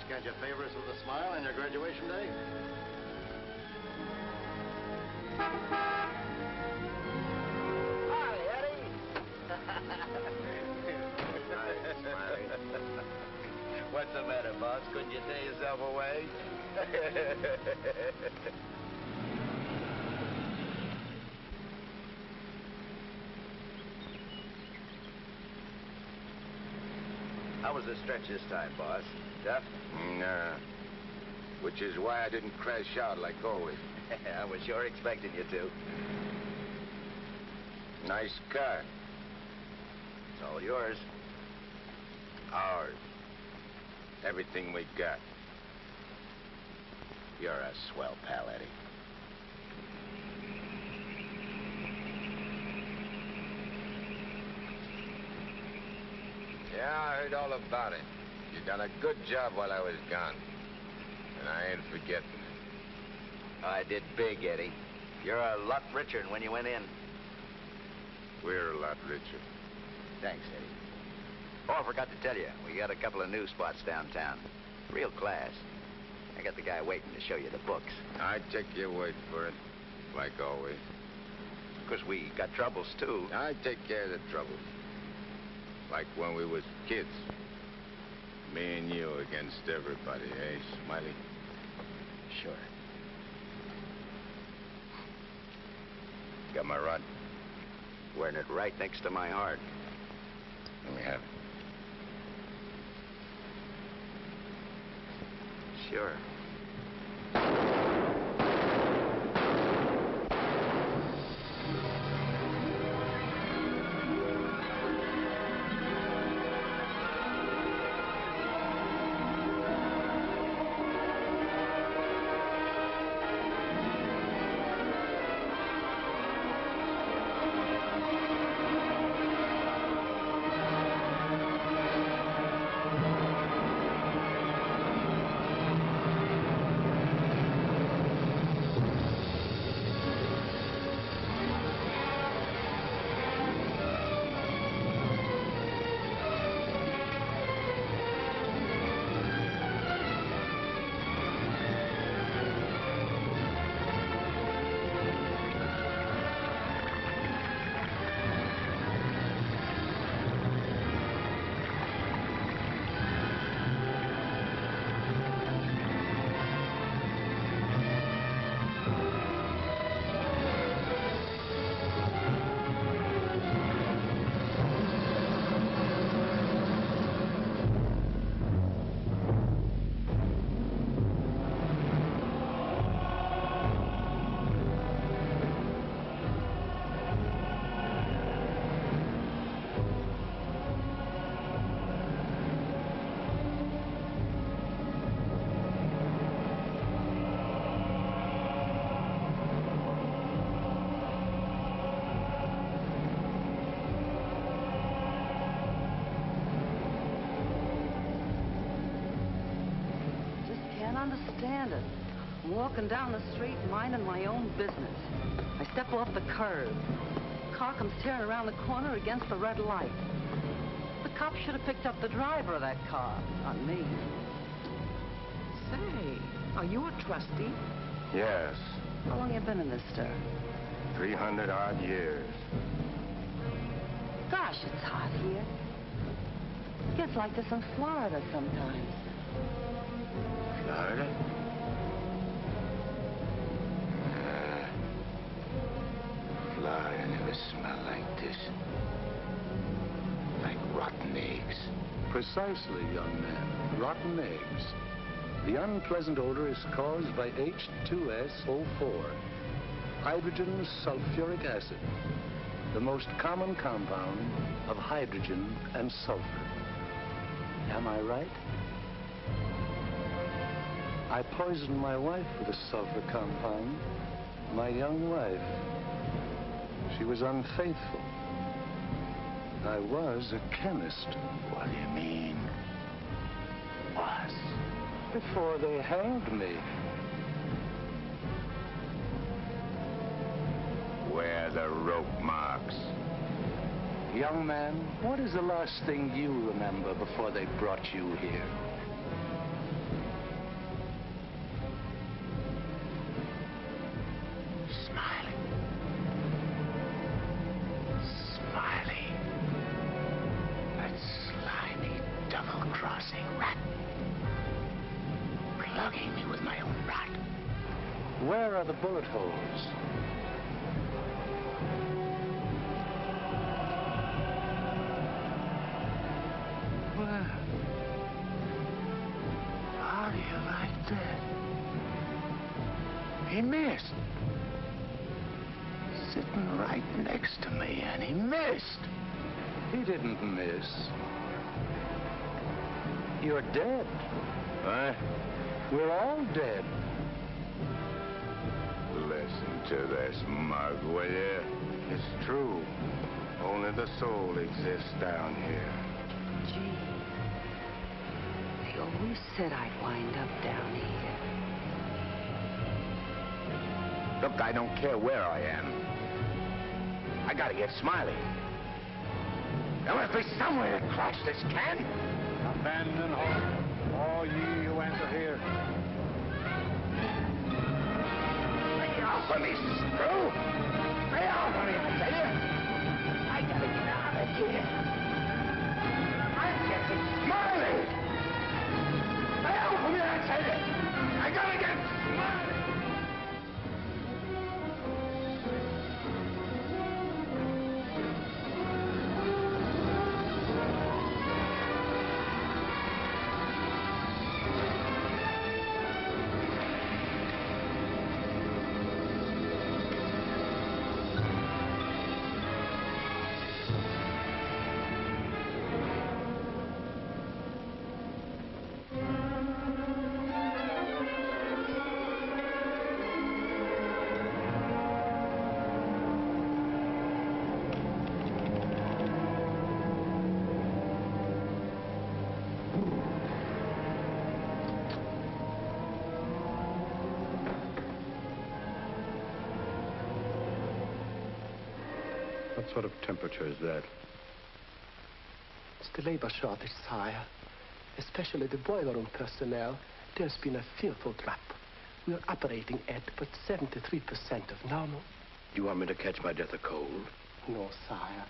can't you favor us with a smile on your graduation day? Hi, Eddie. Hi, Smiley. What's the matter, boss? Couldn't you tear yourself away? How was the stretch this time, boss? Tough? Nah. Which is why I didn't crash out like always. I was sure expecting you to. Nice car. It's all yours. Ours. Everything we got. You're a swell pal, Eddie. Yeah, I heard all about it. You done a good job while I was gone. And I ain't forgetting it. I did big, Eddie. You're a lot richer than when you went in. We're a lot richer. Thanks, Eddie. Oh, I forgot to tell you, we got a couple of new spots downtown. Real class. I got the guy waiting to show you the books. I take your word for it, like always. Of course, we got troubles, too. I take care of the trouble. Like when we was kids. Me and you against everybody, eh, Smiley? Sure. Got my rod? Wearing it right next to my heart. Let me have it. Sure. Understand it. I'm walking down the street minding my own business. I step off the curb. Car comes tearing around the corner against the red light. The cop should have picked up the driver of that car, not me. Say, are you a trustee? Yes. How long you been in this stir? 300 odd years. Gosh, it's hot here. Gets like this in Florida sometimes. Florida? Florida never smelled like this. Like rotten eggs. Precisely, young man. Rotten eggs. The unpleasant odor is caused by H2SO4, hydrogen sulfuric acid, the most common compound of hydrogen and sulfur. Am I right? I poisoned my wife with a sulfur compound. My young wife. She was unfaithful. I was a chemist. What do you mean? Was. Before they hanged me. Where are the rope marks? Young man, what is the last thing you remember before they brought you here? Where are the bullet holes? Well, how do you like that? He missed. Sitting right next to me, and he missed. He didn't miss. You're dead. What? We're all dead. Listen to this, mug, will you? It's true. Only the soul exists down here. Gee, they always said I'd wind up down here. Look, I don't care where I am. I gotta get Smiley. There must be some way to crash this can. Abandon hope, all ye who enter here. Lay off of me, screw! Lay off of me, I tell you! I gotta get out of here. I'm getting Smiley! Lay off of me, I tell you! I gotta get Smiley! What sort of temperature is that? It's the labor shortage, sire. Especially the boiler room personnel. There's been a fearful drop. We're operating at but 73% of normal. Do you want me to catch my death of cold? No, sire.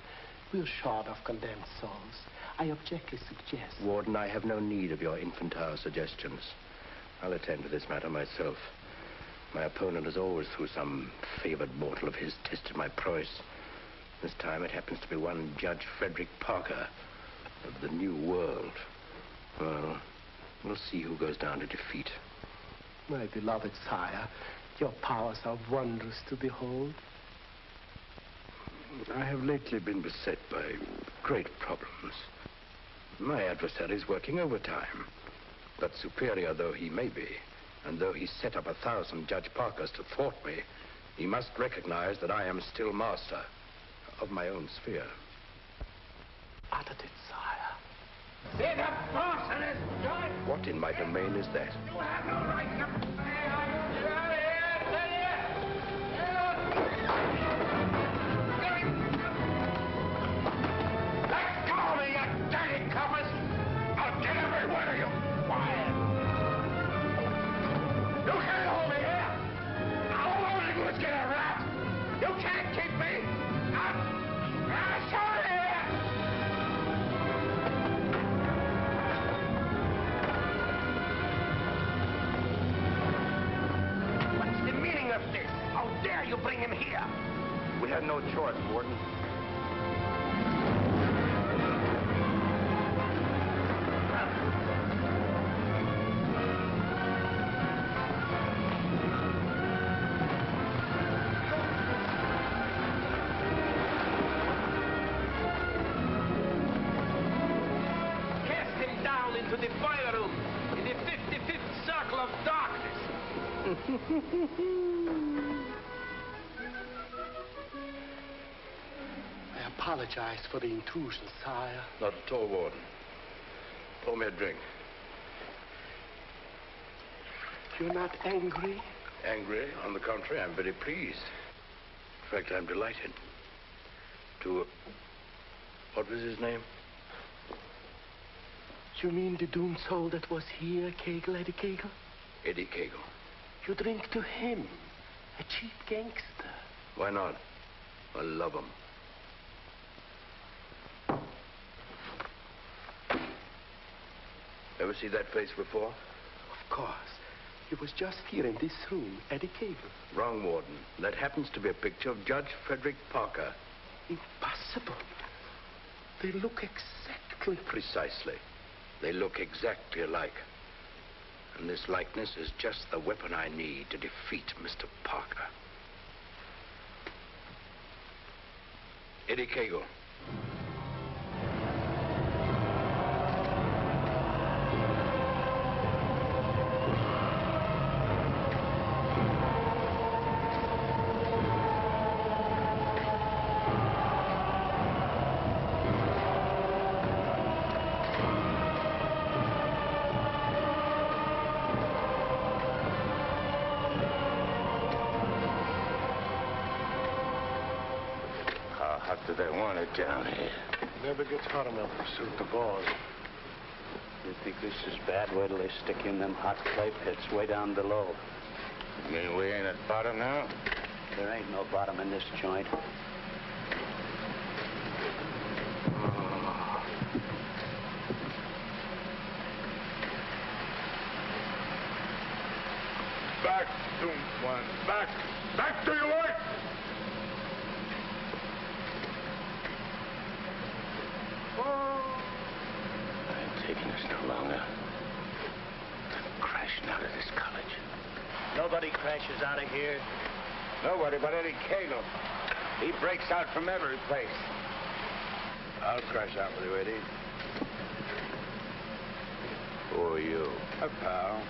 We're short of condemned souls. I objectly suggest... Warden, I have no need of your infantile suggestions. I'll attend to this matter myself. My opponent has always, through some favored mortal of his, tested my prowess. This time it happens to be one Judge Frederick Parker of the New World. Well, we'll see who goes down to defeat. My beloved sire, your powers are wondrous to behold. I have lately been beset by great problems. My adversary is working overtime. But superior though he may be, and though he set up 1,000 Judge Parkers to thwart me, he must recognize that I am still master of my own sphere. Uttered it, sire. See the boss in his joint? What in my domain is that? You have no right to say I'm out of here, tell you! Let go of me, you dirty coppers! I'll get every one of you quiet! You can't hold me here! All I want to do is get a rat! You can't keep me! I'm sorry here! What's the meaning of this? How dare you bring him here? We had no choice, Warden. To the fire room in the 55th circle of darkness. I apologize for the intrusion, sire. Not at all, Warden. Pour me a drink. You're not angry? Angry? On the contrary, I'm very pleased. In fact, I'm delighted. What was his name? You mean the doomed soul that was here, Kegel, Eddie Kegel? Eddie Kegel. You drink to him, a cheap gangster. Why not? I love him. Ever see that face before? Of course. He was just here in this room, Eddie Cagle. Wrong, Warden. That happens to be a picture of Judge Frederick Parker. Impossible. They look exactly... Precisely. They look exactly alike. And this likeness is just the weapon I need to defeat Mr. Parker. Eddie Cagle. Do they want it down here? Never gets hot enough to suit the boss. You think this is bad? Wait till they stick you in them hot clay pits way down below. You mean we ain't at bottom now? There ain't no bottom in this joint. Back to one. Back. Back to your work. I ain't taking this no longer. I'm crashing out of this college. Nobody crashes out of here. Nobody but Eddie Cagle. He breaks out from every place. I'll crash out with you, Eddie. Who are you? A pal.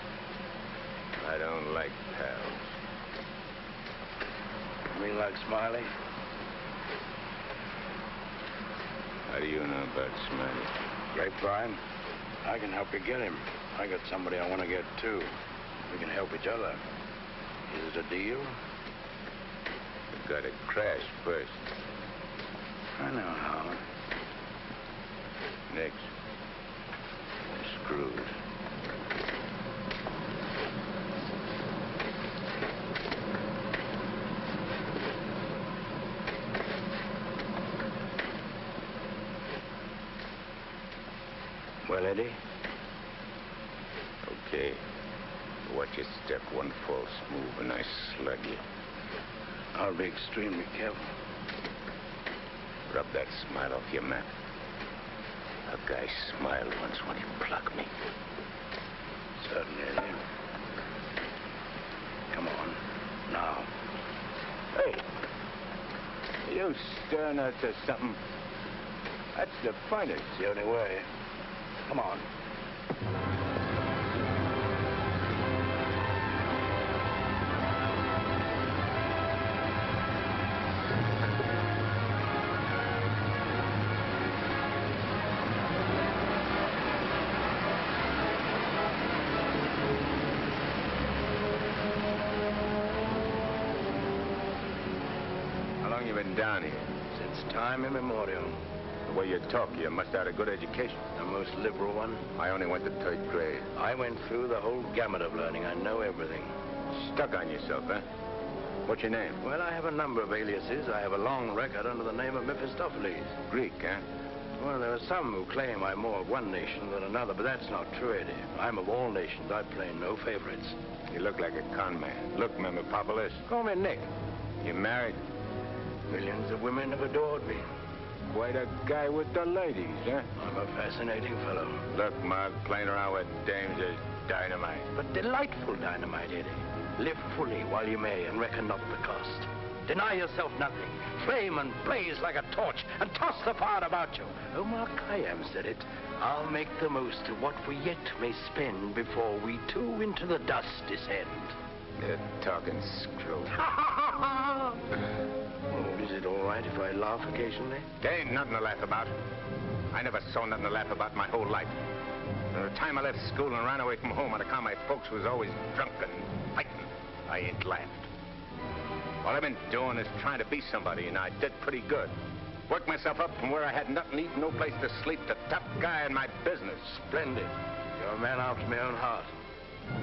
I don't like pals. You mean like Smiley? How do you know about Smiley? Grapevine. I can help you get him. I got somebody I want to get, too. We can help each other. Is it a deal? You've got to crash first. I know how. Next. We're screwed. Well, Eddie? Okay. Watch your step. One false move and I slug you. I'll be extremely careful. Rub that smile off your map. A guy smiled once when he plucked me. Certainly, Eddie. Come on. Now. Hey. You stirring us to something? That's the fun. It's the only way. Come on. How long you been down here? Since time immemorial. The way you talk, you must have had a good education. The most liberal one. I only went to third grade. I went through the whole gamut of learning. I know everything. Stuck on yourself, huh? What's your name? Well, I have a number of aliases. I have a long record under the name of Mephistopheles. Greek, huh? Well, there are some who claim I'm more of one nation than another, but that's not true, Eddie. I'm of all nations. I play no favorites. You look like a con man. Look, Mephistopheles. Call me Nick. You married? Millions of women have adored me. Quite a guy with the ladies, huh? I'm a fascinating fellow. Look, Mark, playing around with dames is dynamite. But delightful dynamite, Eddie. Live fully while you may and reckon not the cost. Deny yourself nothing. Flame and blaze like a torch and toss the fire about you. Omar Khayyam said it. I'll make the most of what we yet may spend before we too into the dust descend. You're talking screw. Oh, is it all right if I laugh occasionally? There ain't nothing to laugh about. I never saw nothing to laugh about my whole life. From the time I left school and ran away from home on account my folks was always drunk and fighting, I ain't laughed. All I've been doing is trying to be somebody, and I did pretty good. Worked myself up from where I had nothing to eat, no place to sleep, to top guy in my business. Splendid. You're a man after my own heart.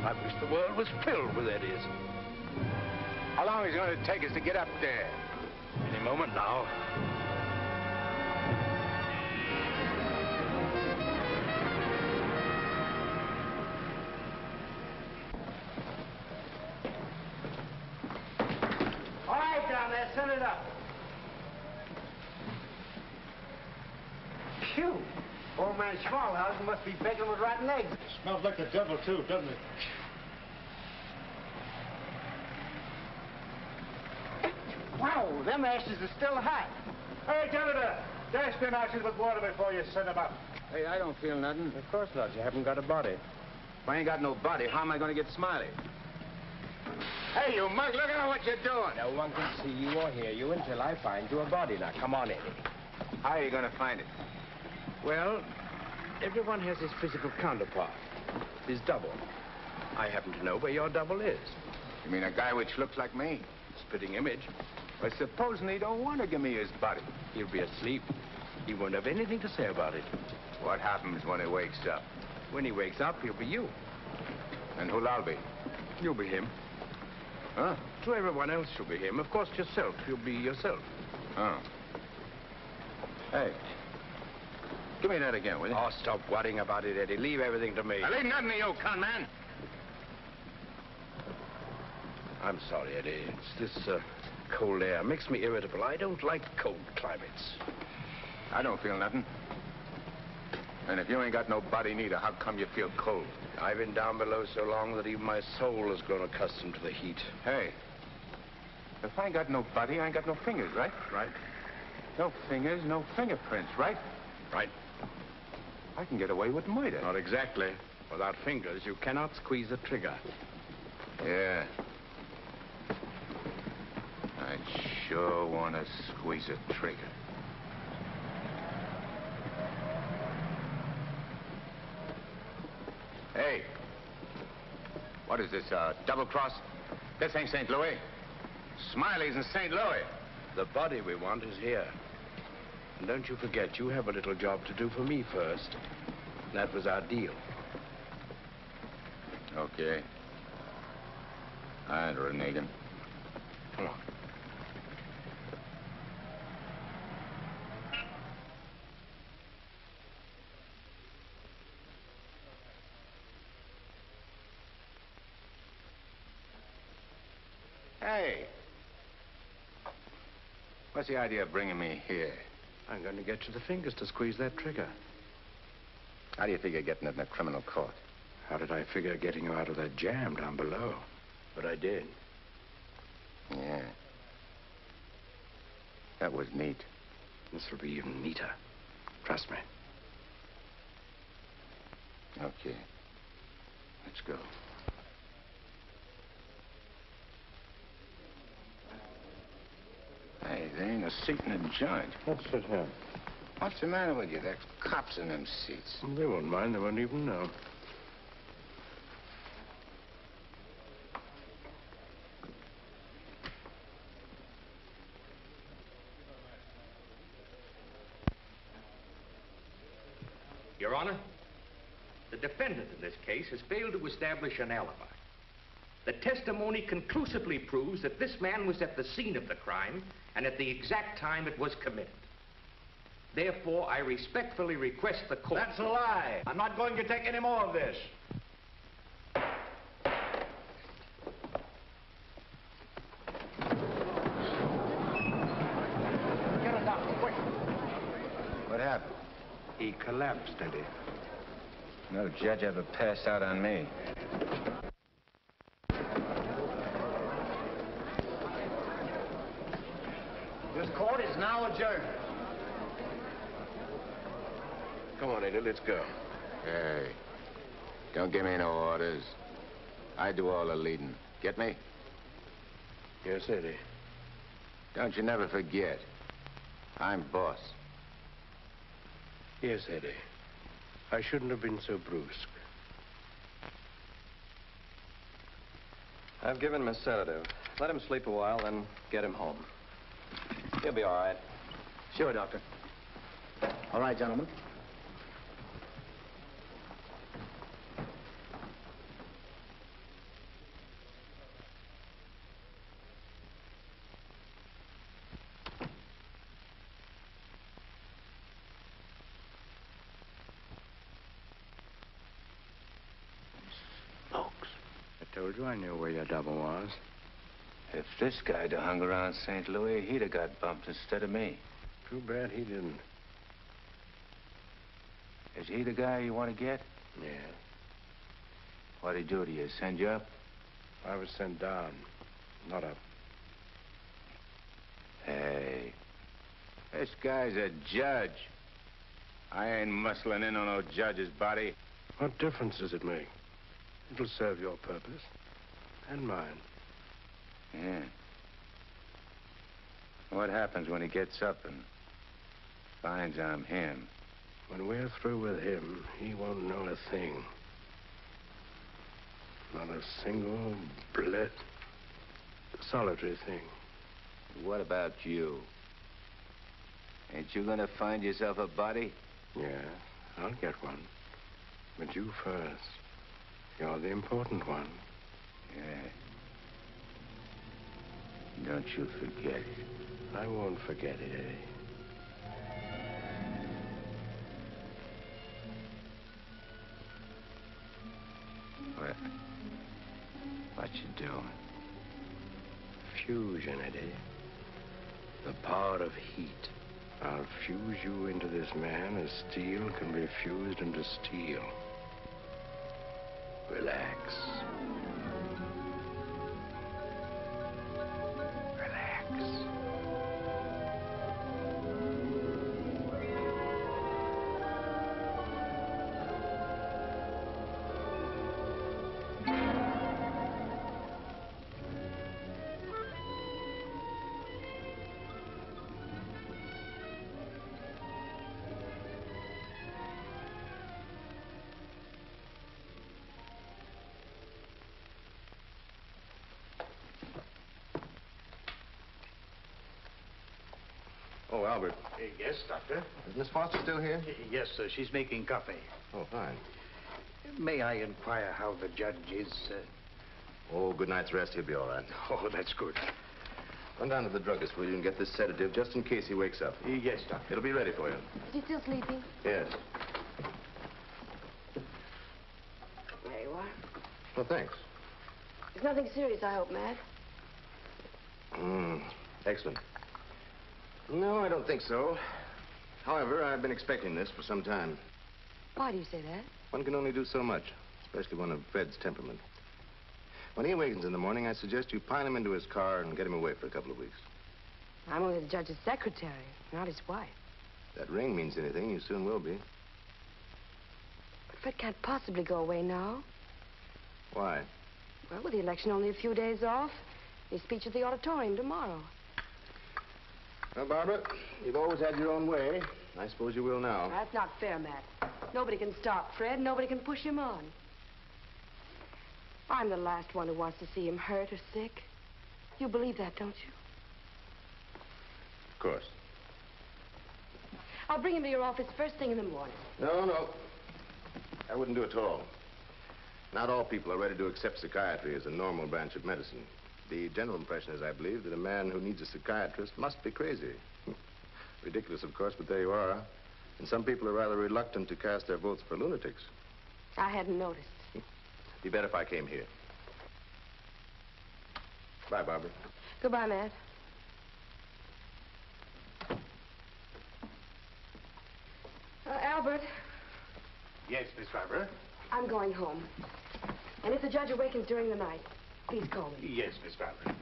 I wish the world was filled with Eddies. How long is it going to take us to get up there? Any moment now. there. Send it up. Phew. Old man Schmalhausen must be begging with rotten eggs. Smells like the devil, too, doesn't it? Wow, them ashes are still hot. Hey, janitor, dash them ashes with water before you send them up. Hey, I don't feel nothing. Of course not. You haven't got a body. If I ain't got no body, how am I going to get Smiley? Hey, you mug, look at what you're doing. No one can see you or hear you until I find you a body. Now, come on, Eddie. How are you going to find it? Well, everyone has his physical counterpart, his double. I happen to know where your double is. You mean a guy which looks like me? Spitting image. But supposing he don't want to give me his body? He'll be asleep. He won't have anything to say about it. What happens when he wakes up? When he wakes up, he'll be you. And who'll I be? You'll be him. Huh? To everyone else, you'll be him. Of course, yourself. You'll be yourself. Oh. Hey. Give me that again, will you? Oh, stop worrying about it, Eddie. Leave everything to me. I leave nothing to you, con man. I'm sorry, Eddie. It's this cold air. Makes me irritable. I don't like cold climates. I don't feel nothing. And if you ain't got no body neither, how come you feel cold? I've been down below so long that even my soul has grown accustomed to the heat. Hey, if I ain't got no body, I ain't got no fingers, right? Right. No fingers, no fingerprints, right? Right. I can get away with murder. Not exactly. Without fingers, you cannot squeeze a trigger. Yeah. I sure want to squeeze a trigger. Hey. What is this, double cross? This ain't St. Louis. Smiley's in St. Louis. The body we want is here. And don't you forget, you have a little job to do for me first. That was our deal. Okay. All right, Renegan. Come on. Hey. What's the idea of bringing me here? I'm going to get you the fingers to squeeze that trigger. How do you figure getting it in a criminal court? How did I figure getting you out of that jam down below? But I did. Yeah. That was neat. This will be even neater. Trust me. Okay. Let's go. Hey, there ain't a seat in the joint. Let's sit here. What's the matter with you? There's cops in them seats. They won't mind. They won't even know. Your Honor, the defendant in this case has failed to establish an alibi. The testimony conclusively proves that this man was at the scene of the crime and at the exact time it was committed. Therefore, I respectfully request the court... That's a lie. I'm not going to take any more of this. Get a doctor, quick. What happened? He collapsed, Eddie. No judge ever passed out on me. This court is now adjourned. Come on, Eddie, let's go. Hey, don't give me no orders. I do all the leading. Get me? Yes, Eddie. Don't you never forget. I'm boss. Yes, Eddie. I shouldn't have been so brusque. I've given him a sedative. Let him sleep a while, then get him home. He'll be all right. Sure, Doctor. All right, gentlemen. I told you I knew where your double was. If this guy'd have hung around St. Louis, he'd have got bumped instead of me. Too bad he didn't. Is he the guy you want to get? Yeah. What'd he do to you? Send you up? I was sent down, not up. Hey, this guy's a judge. I ain't muscling in on no judge's body. What difference does it make? It'll serve your purpose. And mine. Yeah. What happens when he gets up and finds I'm him? When we're through with him, he won't know a thing. Not a single solitary thing. What about you? Ain't you gonna find yourself a body? Yeah, I'll get one. But you first. You're the important one. Yeah. Don't you forget it. I won't forget it, Eddie. What you doing? Fusion, Eddie. The power of heat. I'll fuse you into this man as steel can be fused into steel. Relax. Relax. Oh, Albert. Yes, Doctor? Is Miss Foster still here? Yes, sir. She's making coffee. Oh, fine. May I inquire how the judge is? Oh, good night's rest. He'll be all right. Oh, that's good. Run down to the druggist, will you, and get this sedative just in case he wakes up. Yes, Doctor. It'll be ready for you. Is he still sleeping? Yes. There you are. Well, thanks. It's nothing serious, I hope, Matt. Excellent. No, I don't think so. However, I've been expecting this for some time. Why do you say that? One can only do so much, especially one of Fred's temperament. When he awakens in the morning, I suggest you pile him into his car and get him away for a couple of weeks. I'm only the judge's secretary, not his wife. If that ring means anything, you soon will be. But Fred can't possibly go away now. Why? Well, with the election only a few days off, his speech at the auditorium tomorrow. Well, Barbara, you've always had your own way. I suppose you will now. That's not fair, Matt. Nobody can stop Fred. Nobody can push him on. I'm the last one who wants to see him hurt or sick. You believe that, don't you? Of course. I'll bring him to your office first thing in the morning. No. I wouldn't do it at all. Not all people are ready to accept psychiatry as a normal branch of medicine. The general impression is, I believe, that a man who needs a psychiatrist must be crazy. Ridiculous, of course, but there you are. And some people are rather reluctant to cast their votes for lunatics. I hadn't noticed. Be better if I came here. Bye, Barbara. Goodbye, Matt. Albert. Yes, Miss Barbara? I'm going home. And if the judge awakens during the night, please call me. Yes, Miss Barbara.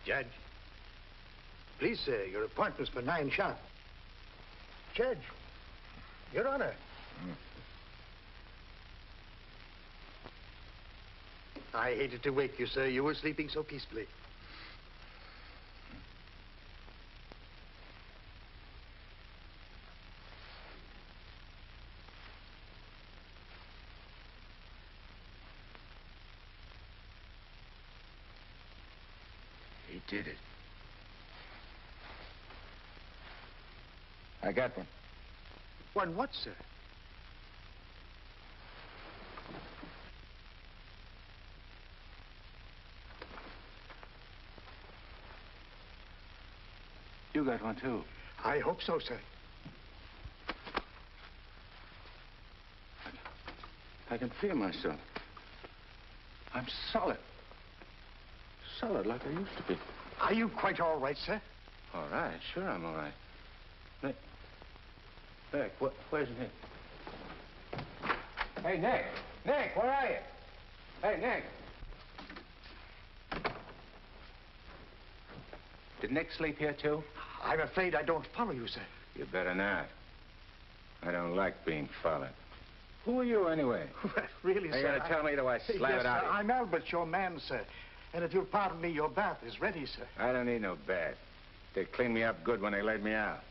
Judge. Please, sir, your appointment's for 9 sharp. Judge. Your Honor. I hated to wake you, sir. You were sleeping so peacefully. He did it. I got one. One what, sir? You got one, too. I hope so, sir. I can feel myself. I'm solid. Solid like I used to be. Are you quite all right, sir? All right, sure I'm all right. Nick. Nick, where's Nick? Hey, Nick! Nick, where are you? Hey, Nick! Did Nick sleep here, too? I'm afraid I don't follow you, sir. You better not. I don't like being followed. Who are you, anyway? Really, Are you sir? going to tell me, or do I slam yes, it out sir, of you? I'm Albert, your man, sir. And if you'll pardon me, your bath is ready, sir. I don't need no bath. They cleaned me up good when they laid me out.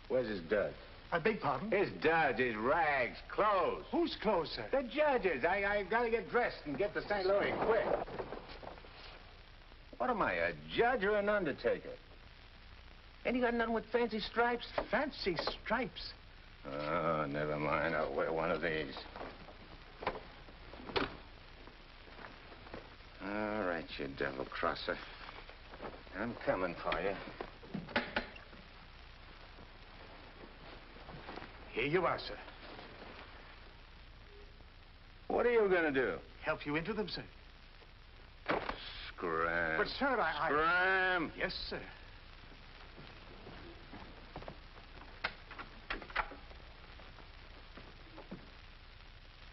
Where's his duds? I beg pardon? His duds, his rags, clothes. Whose clothes, sir? The judge's. I gotta get dressed and get to St. Louis, quick. What am I, a judge or an undertaker? Ain't you got nothing with fancy stripes? Fancy stripes? Oh, never mind. I'll wear one of these. All right, you double-crosser. I'm coming for you. Here you are, sir. What are you gonna do? Help you into them, sir. Scram. But, sir, I... Scram! Yes, sir.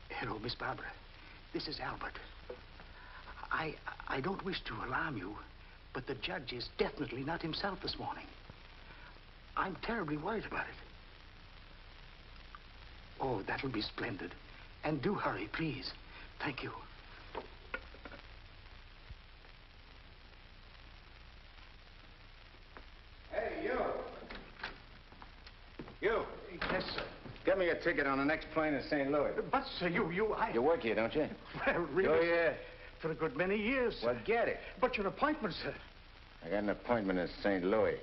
Hello, Miss Barbara. This is Albert. I don't wish to alarm you, but the judge is definitely not himself this morning. I'm terribly worried about it. Oh, that'll be splendid. And do hurry, please. Thank you. Hey, you! You! Yes, sir. Get me a ticket on the next plane to St. Louis. But, sir, You work here, don't you? Well, really, Oh, sir, yeah. for a good many years, sir. Well, get it. But your appointment, sir. I got an appointment in St. Louis.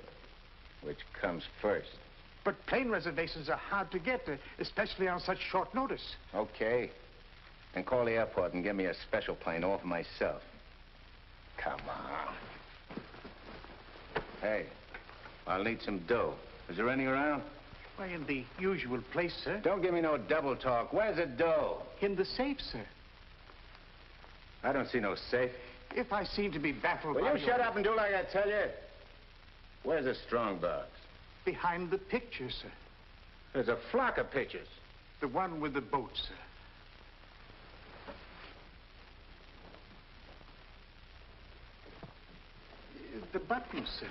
Which comes first? But plane reservations are hard to get, especially on such short notice. Okay. Then call the airport and get me a special plane all for myself. Come on. Hey, I'll need some dough. Is there any around? Why, in the usual place, sir. Don't give me no double talk. Where's the dough? In the safe, sir. I don't see no safe. If I seem to be baffled Will by you shut up and do like I tell you? Where's the strong box? Behind the picture, sir. There's a flock of pictures. The one with the boat, sir. The button, sir.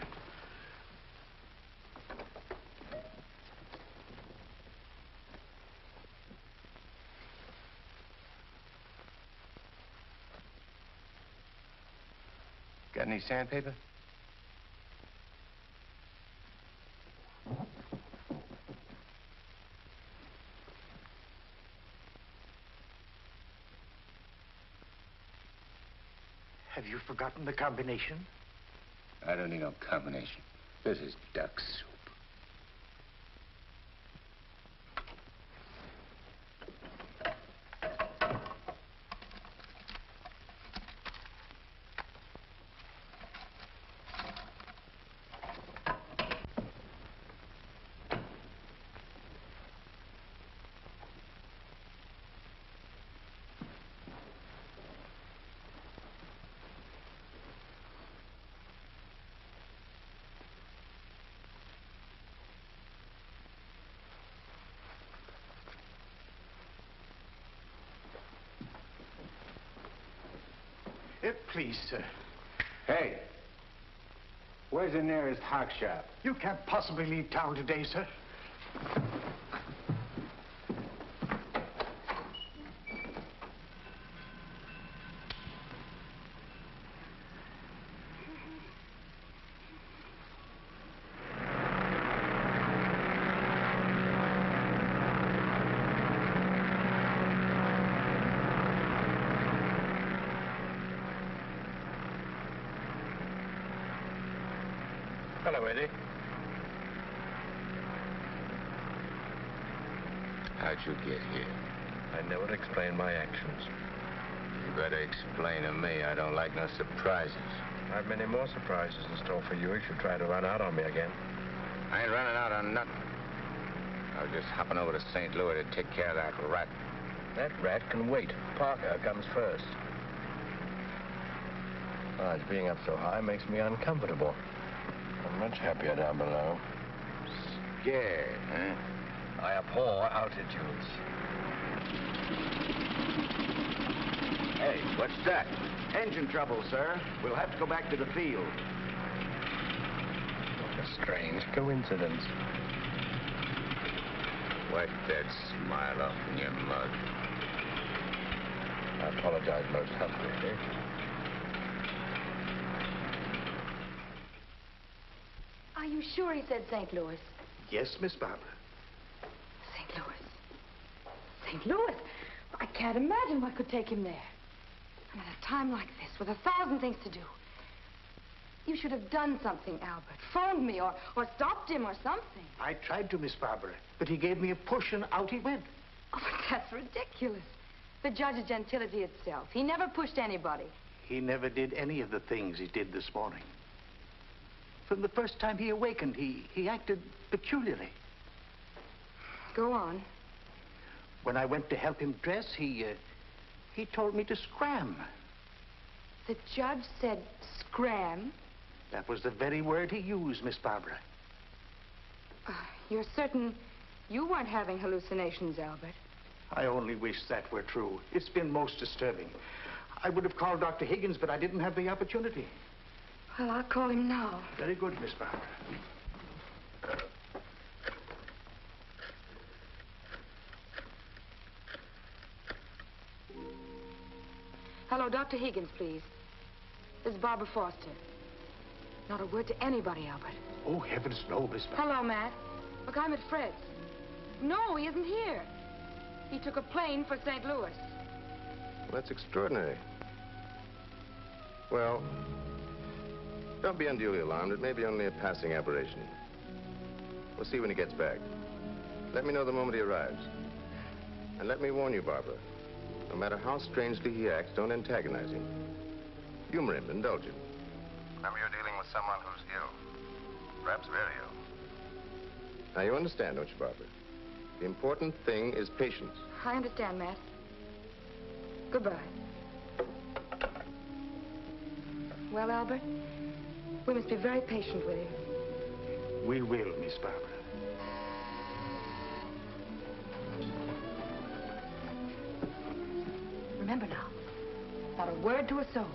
Got any sandpaper? Have you forgotten the combination? I don't need no combination. This is duck soup. Please, sir. Hey, where's the nearest hock shop? You can't possibly leave town today, sir. Hello, Eddie. How'd you get here? I never explain my actions. You better explain to me. I don't like no surprises. I've many more surprises in store for you if you try to run out on me again. I ain't running out on nothing. I was just hopping over to St. Louis to take care of that rat. That rat can wait. Parker comes first. Besides, being up so high makes me uncomfortable. I'm much happier down below. Scared, huh? I abhor altitudes. Hey, what's that? Engine trouble, sir. We'll have to go back to the field. What a strange coincidence. Wipe that smile off in your mug. I apologize most humbly. Are you sure he said St. Louis? Yes, Miss Barbara. St. Louis. St. Louis? I can't imagine what could take him there. And at a time like this, with 1,000 things to do. You should have done something, Albert. Phoned me or stopped him or something. I tried to, Miss Barbara, but he gave me a push and out he went. Oh, but that's ridiculous. The judge is gentility itself. He never pushed anybody. He never did any of the things he did this morning. From the first time he awakened, he acted peculiarly. Go on. When I went to help him dress, he told me to scram. The judge said scram? That was the very word he used, Miss Barbara. You're certain you weren't having hallucinations, Albert? I only wish that were true. It's been most disturbing. I would have called Dr. Higgins, but I didn't have the opportunity. Well, I'll call him now. Very good, Miss Barbara. Hello, Dr. Higgins, please. This is Barbara Foster. Not a word to anybody, Albert. Oh, heavens, no, Miss Barbara. Hello, Matt. Look, I'm at Fred's. No, he isn't here. He took a plane for St. Louis. That's extraordinary. Well, don't be unduly alarmed. It may be only a passing aberration. We'll see when he gets back. Let me know the moment he arrives. And let me warn you, Barbara. No matter how strangely he acts, don't antagonize him. Humor him, indulge him. Remember, you're dealing with someone who's ill. Perhaps very ill. Now, you understand, don't you, Barbara? The important thing is patience. I understand, Matt. Goodbye. Well, Albert, we must be very patient with him. We will, Miss Barbara. Remember now, not a word to a soul.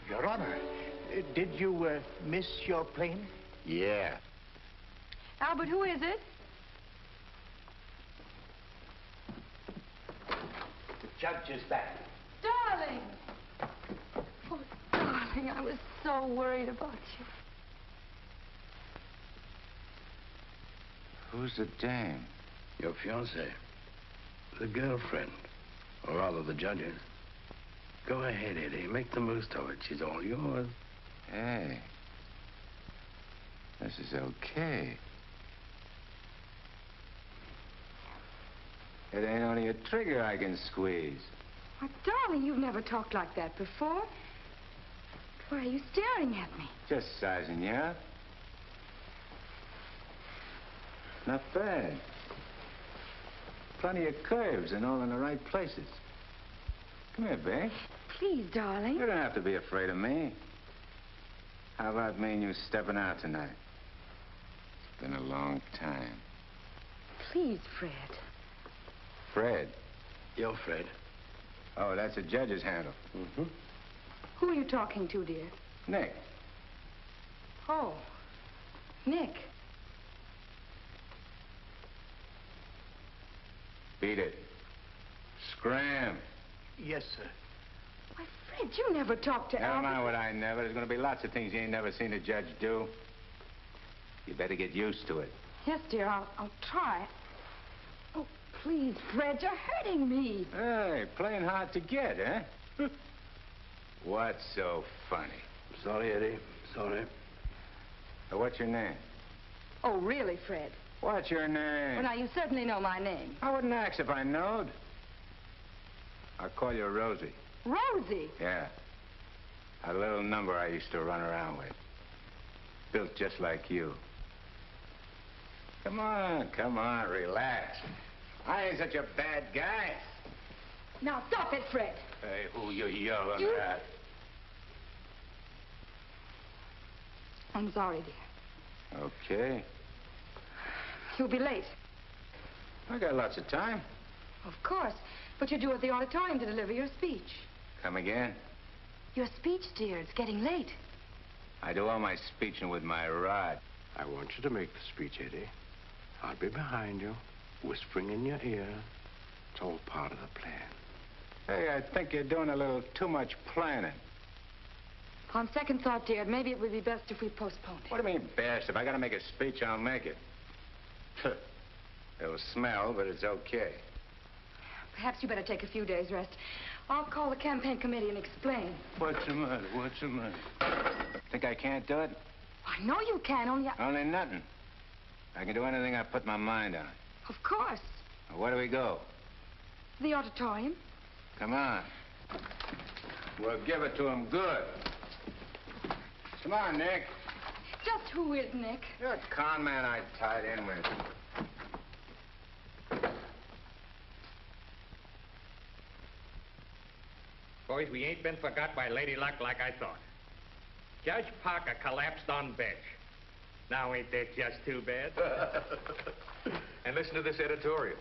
Your Honor, did you miss your plane? Yeah. Albert, who is it? The judge is back. Darling! Oh, darling, I was so worried about you. Who's the dame? Your fiancée. The girlfriend. Or rather, the judge's. Go ahead, Eddie. Make the most of it. She's all yours. Hey. This is okay. It ain't only a trigger I can squeeze. Why, darling, you've never talked like that before. Why are you staring at me? Just sizing you up. Not bad. Plenty of curves and all in the right places. Come here, babe. Please, darling. You don't have to be afraid of me. How about me and you stepping out tonight? It's been a long time. Please, Fred. Fred? Yo, Fred. Oh, that's a judge's handle. Mm-hmm. Who are you talking to, dear? Nick. Oh, Nick. Beat it. Scram. Yes, sir. Why, Fred, you never talked to Never Albert. mind what I never. There's going to be lots of things you ain't never seen a judge do. You better get used to it. Yes, dear, I'll try. Oh, please, Fred, you're hurting me. Hey, playing hard to get, huh? What's so funny? Sorry, Eddie. Sorry. What's your name? Oh, really, Fred? What's your name? Well, now, you certainly know my name. I wouldn't ask if I knowed. I'll call you Rosie. Rosie? Yeah. A little number I used to run around with. Built just like you. Come on, relax. I ain't such a bad guy. Now, stop it, Fred. Hey, who you yelling at? I'm sorry, dear. Okay. You'll be late. I got lots of time. Of course. But you're due at the auditorium to deliver your speech. Come again? Your speech, dear. It's getting late. I do all my speeching with my rod. I want you to make the speech, Eddie. I'll be behind you, whispering in your ear. It's all part of the plan. Hey, I think you're doing a little too much planning. On second thought, dear, maybe it would be best if we postponed it. What do you mean, best? If I gotta make a speech, I'll make it. It'll smell, but it's okay. Perhaps you better take a few days' rest. I'll call the campaign committee and explain. What's the matter? What's the matter? Think I can't do it? I know you can, Only nothing. I can do anything I put my mind on. Of course. Now, where do we go? The auditorium. Come on. We'll give it to him good. Come on, Nick. Just who is Nick? You're a con man I tied in with. Boys, we ain't been forgot by Lady Luck like I thought. Judge Parker collapsed on bench. Now ain't that just too bad? And listen to this editorial.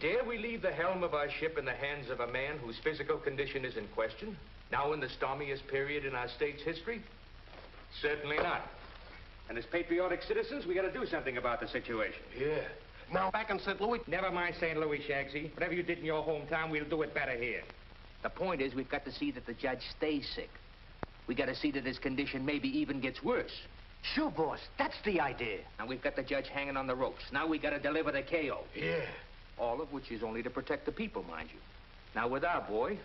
Dare we leave the helm of our ship in the hands of a man whose physical condition is in question, now in the stormiest period in our state's history? Certainly not. And as patriotic citizens, we gotta do something about the situation. Yeah. Now, back in St. Louis... Never mind St. Louis, Shagsy. Whatever you did in your hometown, we'll do it better here. The point is, we've got to see that the judge stays sick. We got to see that his condition maybe even gets worse. Sure, boss. That's the idea. And we've got the judge hanging on the ropes. Now we got to deliver the KO. Yeah. All of which is only to protect the people, mind you. Now, with our boy,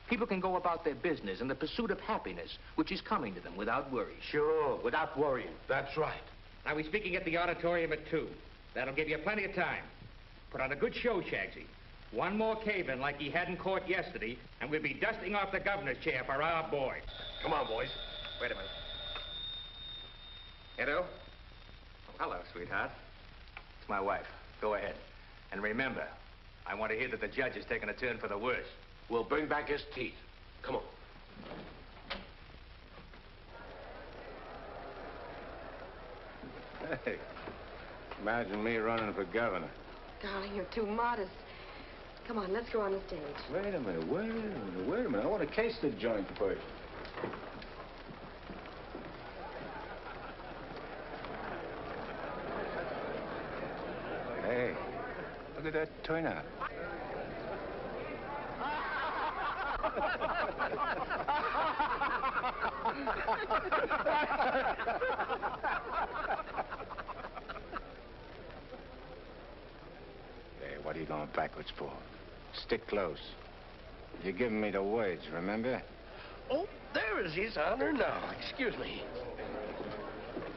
people can go about their business in the pursuit of happiness, which is coming to them without worry. Sure, without worrying. That's right. Now, we're speaking at the auditorium at 2. That'll give you plenty of time. Put on a good show, Shagsy. One more cave-in like he had in court yesterday, and we'll be dusting off the governor's chair for our boy. Come on, boys. Wait a minute. Edo? Hello, sweetheart. It's my wife. Go ahead. And remember, I want to hear that the judge has taken a turn for the worse. We'll bring back his teeth. Come on. Hey, imagine me running for governor. Darling, you're too modest. Come on, let's go on the stage. Wait a minute. I want to case the joint first. Hey, look at that turnout. Hey, what are you going backwards for? Stick close. You're giving me the words, remember? Oh, there is His Honor now. Excuse me.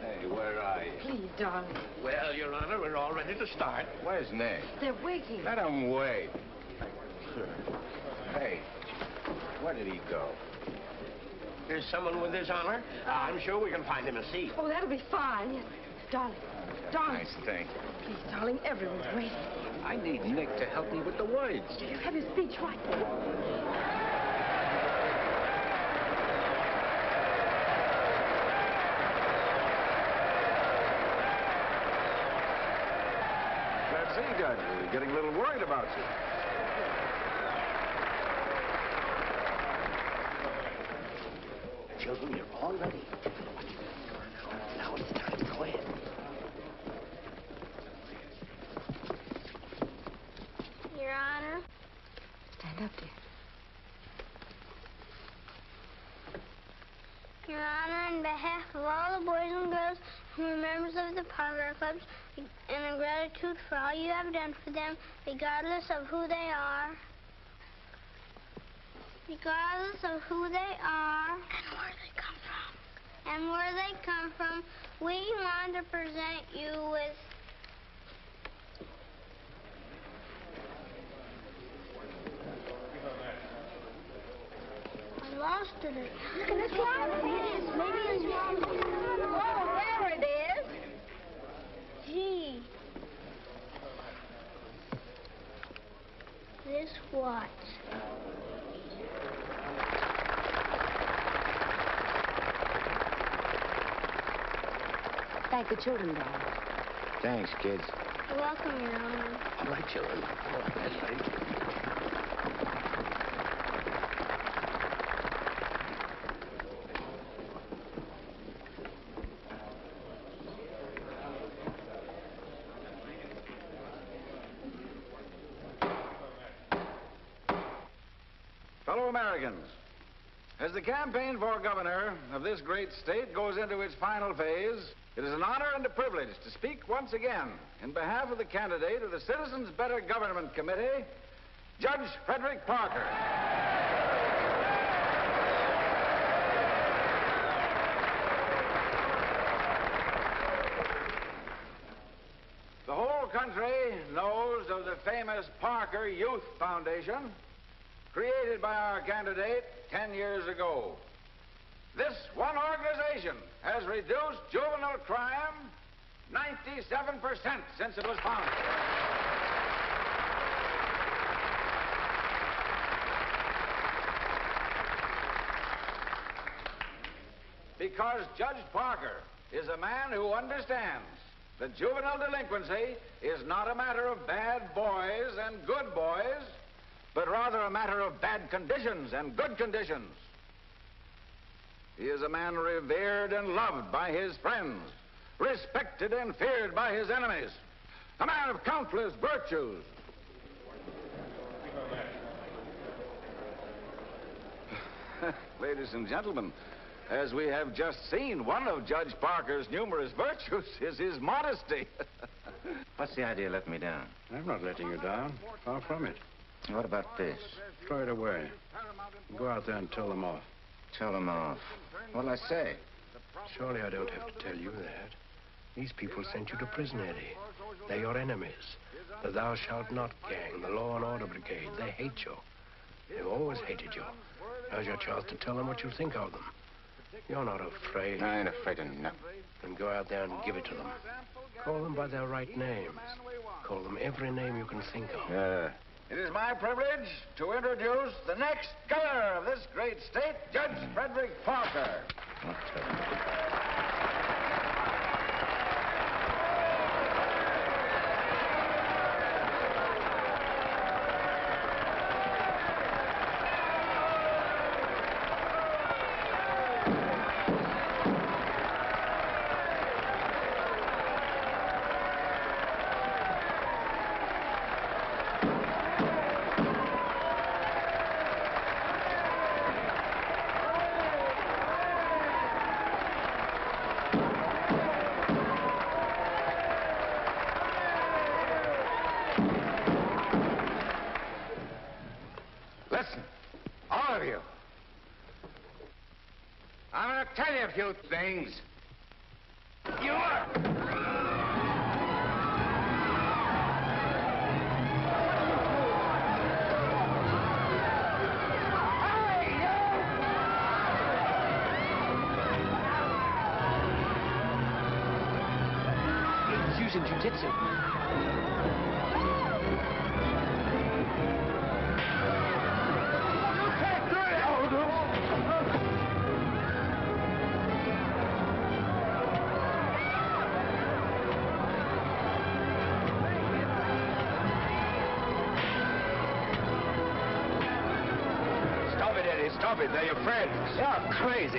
Hey, where are you? Please, darling. Well, Your Honor, we're all ready to start. Where's Nick? They're waiting. Let him wait. Hey, where did he go? There's someone with His Honor. I'm sure we can find him a seat. Oh, that'll be fine. Yes. Darling. Darling. Nice thing. Please, darling, everyone's waiting. I need Nick to help me with the words. You have your speech right there. See, Judge, we're getting a little worried about you. Children, you're all ready. Now it's time. Go ahead. Your Honor. Stand up, dear. Your Honor, on behalf of all the boys and girls who are members of the Parlor Clubs, and in gratitude for all you have done for them, regardless of who they are. Regardless of who they are. And where they come from. And where they come from, we want to present you with... I lost it. Look at this one. Maybe it's wrong. Oh, there it is. Gee. This what? Thank the children, Dad. Thanks, kids. You're welcome, Your Honor. All right, children. Go to bed, buddy. Fellow Americans, as the campaign for governor of this great state goes into its final phase, it is an honor and a privilege to speak once again in behalf of the candidate of the Citizens Better Government Committee, Judge Frederick Parker. The whole country knows of the famous Parker Youth Foundation, created by our candidate 10 years ago. This one organization has reduced juvenile crime 97% since it was founded. Because Judge Parker is a man who understands that juvenile delinquency is not a matter of bad boys and good boys, but rather a matter of bad conditions and good conditions. He is a man revered and loved by his friends, respected and feared by his enemies, a man of countless virtues. Ladies and gentlemen, as we have just seen, one of Judge Parker's numerous virtues is his modesty. What's the idea of letting me down? I'm not letting you down. Far from it. What about this? Throw it away. Go out there and tell them off. Tell them off. What'll I say? Surely I don't have to tell you that. These people sent you to prison, Eddie. They're your enemies. The Thou Shalt Not gang, the Law and Order Brigade, they hate you. They've always hated you. Now's your chance to tell them what you think of them. You're not afraid. I ain't afraid of nothing. Then go out there and give it to them. Call them by their right names. Call them every name you can think of. It is my privilege to introduce the next governor of this great state, Judge Frederick Parker. Listen, all of you. I'm going to tell you a few things. You are... He's using jiu-jitsu. Stop it, they're your friends. You're crazy.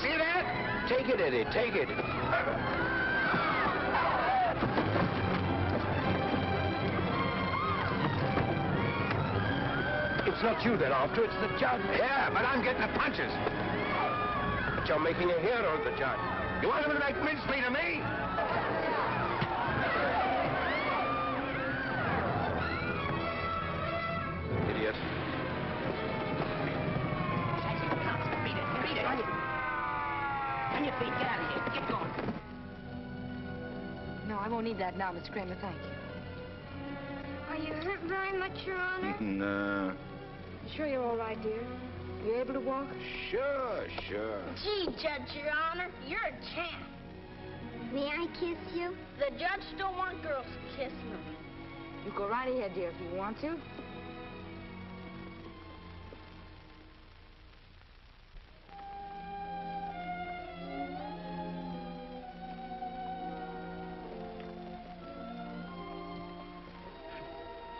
See that? Take it, Eddie, take it. It's not you they're after, it's the judge. Yeah, but I'm getting the punches. The you're making a hero of the judge. You want him to make mincemeat of me? Idiot. Beat it. On your feet. Get out of here. Get going. No, I won't need that now, Miss Kramer. Thank you. Are you hurt very much, Your Honor? No. You sure you're all right, dear? You able to walk? Sure. Gee, Judge, Your Honor, you're a champ. May I kiss you? The judge don't want girls kissing him. You go right ahead, dear, if you want to.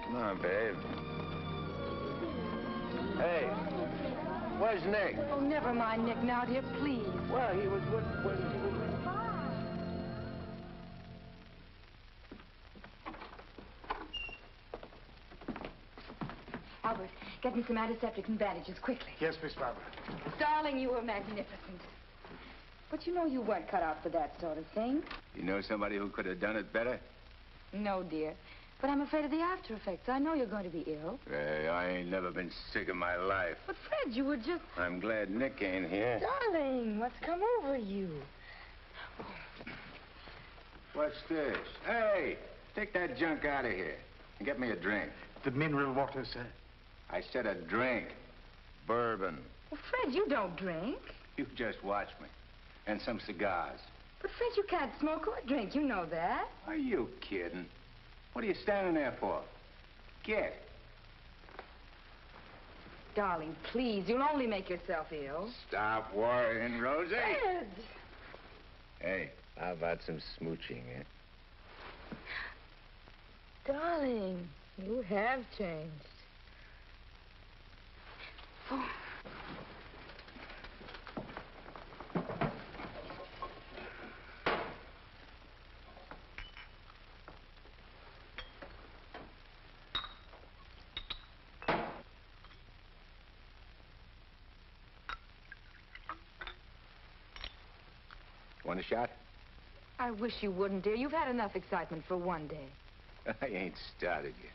Come on, babe. Hey, where's Nick? Oh, never mind Nick now, dear, please. Well, he was with... Albert, get me some antiseptic and bandages, quickly. Yes, Miss Barbara. Darling, you were magnificent. But you know you weren't cut out for that sort of thing. You know somebody who could have done it better? No, dear. But I'm afraid of the after effects. I know you're going to be ill. Hey, I ain't never been sick in my life. But, Fred, you were just... I'm glad Nick ain't here. Darling, what's come over you? What's this? Hey, take that junk out of here and get me a drink. The mineral water, sir. I said a drink. Bourbon. Well, Fred, you don't drink. You just watch me. And some cigars. But, Fred, you can't smoke or drink. You know that. Are you kidding? What are you standing there for? Get. Darling, please. You'll only make yourself ill. Stop worrying, Rosie. Fred! Hey, how about some smooching, eh? Darling, you have changed. Oh. Want a shot? I wish you wouldn't, dear. You've had enough excitement for one day. I ain't started yet.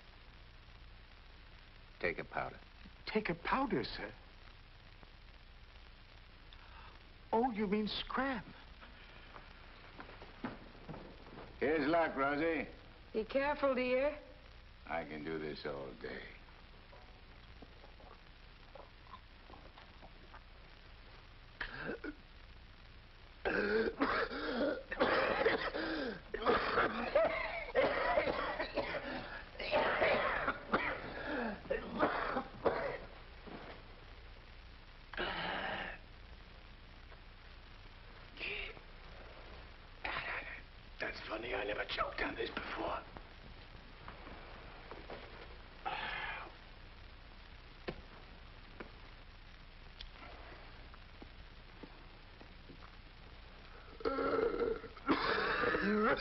Take a powder. Take a powder, sir? Oh, you mean scram? Here's luck, Rosie. Be careful, dear. I can do this all day. That's funny. I never choked on this before. What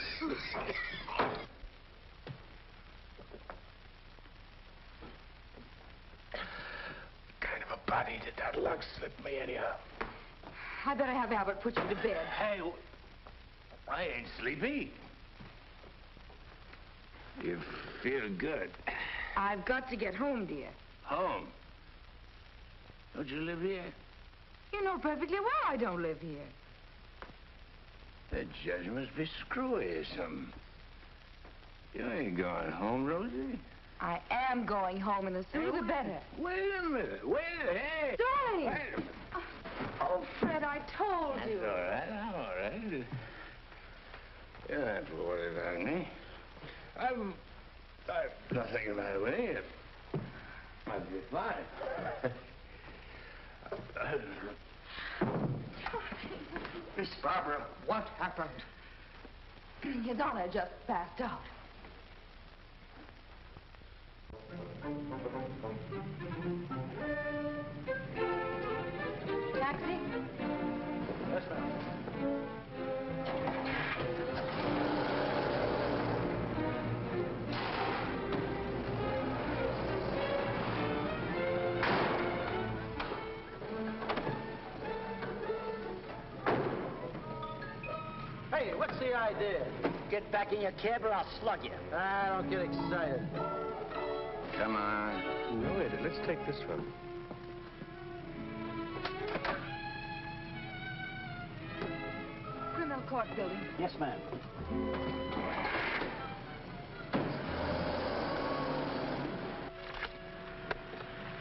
kind of a body did that lug slip me anyhow? I better have Albert put you to bed. Hey, I ain't sleepy. You feel good. I've got to get home, dear. Home? Don't you live here? You know perfectly well I don't live here. The judge must be screwy or something. You ain't going home, Rosie. I am going home, and the sooner the better. Wait a minute. Hey. Darling! Wait a minute. Oh, Fred, I told you. That's all right. I'm all right. You don't have to worry about me. I've nothing the matter with me. I'll be fine. Miss Barbara, what happened? His Honor just passed out. Taxi? Yes, ma'am. Hey, what's the idea? Get back in your cab or I'll slug you. I don't get excited. Come on. No, Eddie, let's take this one. Criminal Court Building. Yes, ma'am.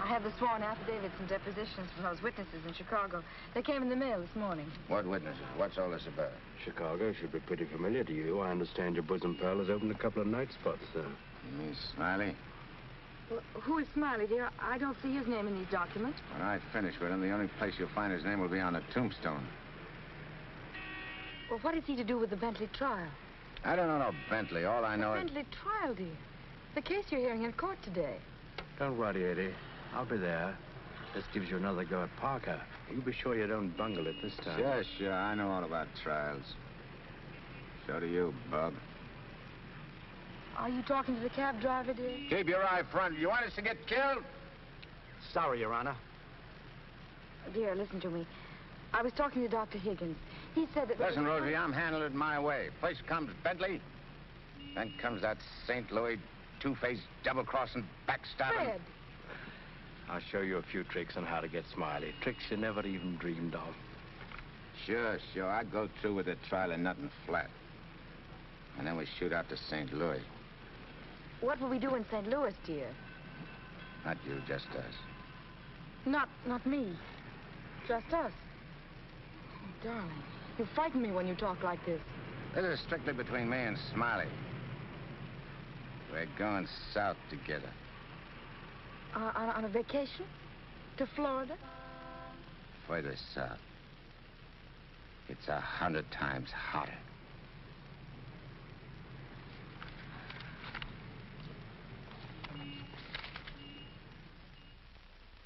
I have the sworn affidavits and depositions from those witnesses in Chicago. They came in the mail this morning. What witnesses? What's all this about? Chicago should be pretty familiar to you. I understand your bosom pal has opened a couple of night spots, sir. Miss Smiley? Well, who is Smiley, dear? I don't see his name in these documents. When I finish with him, the only place you'll find his name will be on the tombstone. Well, what is he to do with the Bentley trial? I don't know no Bentley. All I know is... Bentley trial, dear. The case you're hearing in court today. Don't worry, Eddie. I'll be there. This gives you another go at Parker. You be sure you don't bungle it this time. Sure. I know all about trials. So do you, Bub. Are you talking to the cab driver, dear? Keep your eye front. You want us to get killed? Sorry, Your Honor. Dear, listen to me. I was talking to Dr. Higgins. He said that... Listen, Rosie, I'm handling it my way. First comes Bentley, then comes that St. Louis two-faced, double-crossing, backstabbing... Fred! I'll show you a few tricks on how to get Smiley. Tricks you never even dreamed of. Sure. I'd go through with the trial and nothing flat. And then we shoot out to St. Louis. What will we do in St. Louis, dear? Not you, just us. Not me. Just us. Oh, darling, you frighten me when you talk like this. This is strictly between me and Smiley. We're going south together. On a vacation? To Florida? Further south. It's 100 times hotter.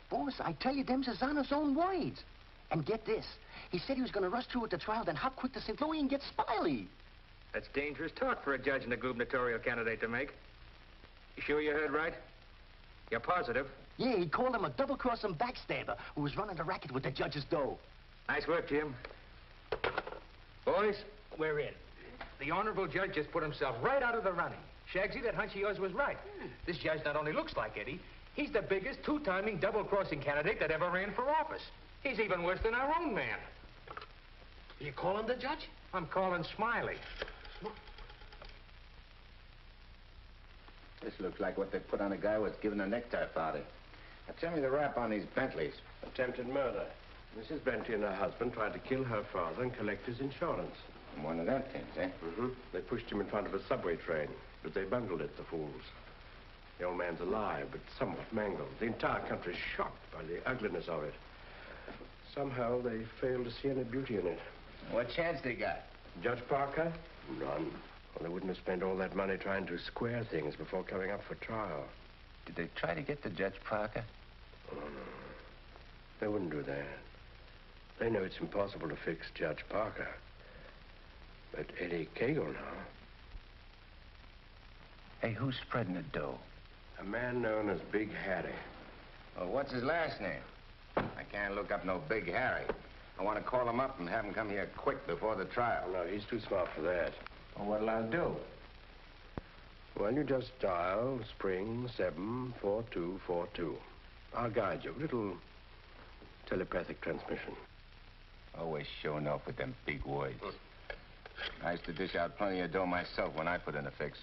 Boss, I tell you, them's his honor's own words. And get this. He said he was going to rush through with the trial, then hop quick to St. Louis and get Smiley. That's dangerous talk for a judge and a gubernatorial candidate to make. You sure you heard right? You're positive? Yeah, he called him a double-crossing backstabber who was running the racket with the judge's dough. Nice work, Jim. Boys, we're in. The honorable judge just put himself right out of the running. Shagsy, that hunch of yours was right. This judge not only looks like Eddie, he's the biggest two-timing double-crossing candidate that ever ran for office. He's even worse than our own man. You calling the judge? I'm calling Smiley. This looks like what they put on a guy who was given a necktie party. Now tell me the rap on these Bentleys. Attempted murder. Mrs. Bentley and her husband tried to kill her father and collect his insurance. One of them things, eh? Mm-hmm. They pushed him in front of a subway train, but they bungled it, the fools. The old man's alive, but somewhat mangled. The entire country's shocked by the ugliness of it. Somehow they failed to see any beauty in it. What chance they got? Judge Parker? None. Well, they wouldn't have spent all that money trying to square things before coming up for trial. Did they try to get to Judge Parker? Oh, no. They wouldn't do that. They know it's impossible to fix Judge Parker. But Eddie Cagle now. Hey, who's spreading the dough? A man known as Big Harry. Well, what's his last name? I can't look up no Big Harry. I want to call him up and have him come here quick before the trial. No, he's too smart for that. Well, what'll I do? Well, you just dial spring 74242. I'll guide you. Little telepathic transmission. Always showing off with them big words. I used to dish out plenty of dough myself when I put in a fix.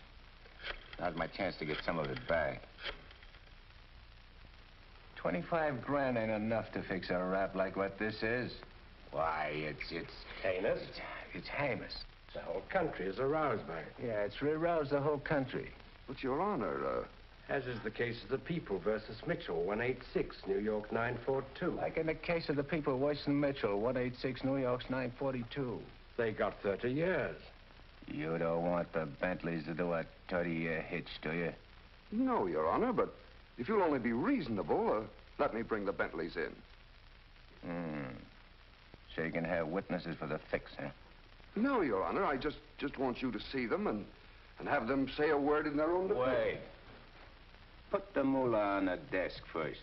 Now's my chance to get some of it back. 25 grand ain't enough to fix a rap like what this is. Why, it's heinous. It's heinous. The whole country is aroused by it. Yeah, it's aroused the whole country. But, Your Honor, as is the case of the People versus Mitchell, 186, New York 942. Like in the case of the People versus Mitchell, 186, New York's 942. They got 30 years. You don't want the Bentleys to do a 30-year hitch, do you? No, Your Honor, but if you'll only be reasonable, let me bring the Bentleys in. So you can have witnesses for the fix, huh? No, Your Honor, I just want you to see them and have them say a word in their own defense. Wait. Put the mullah on the desk first.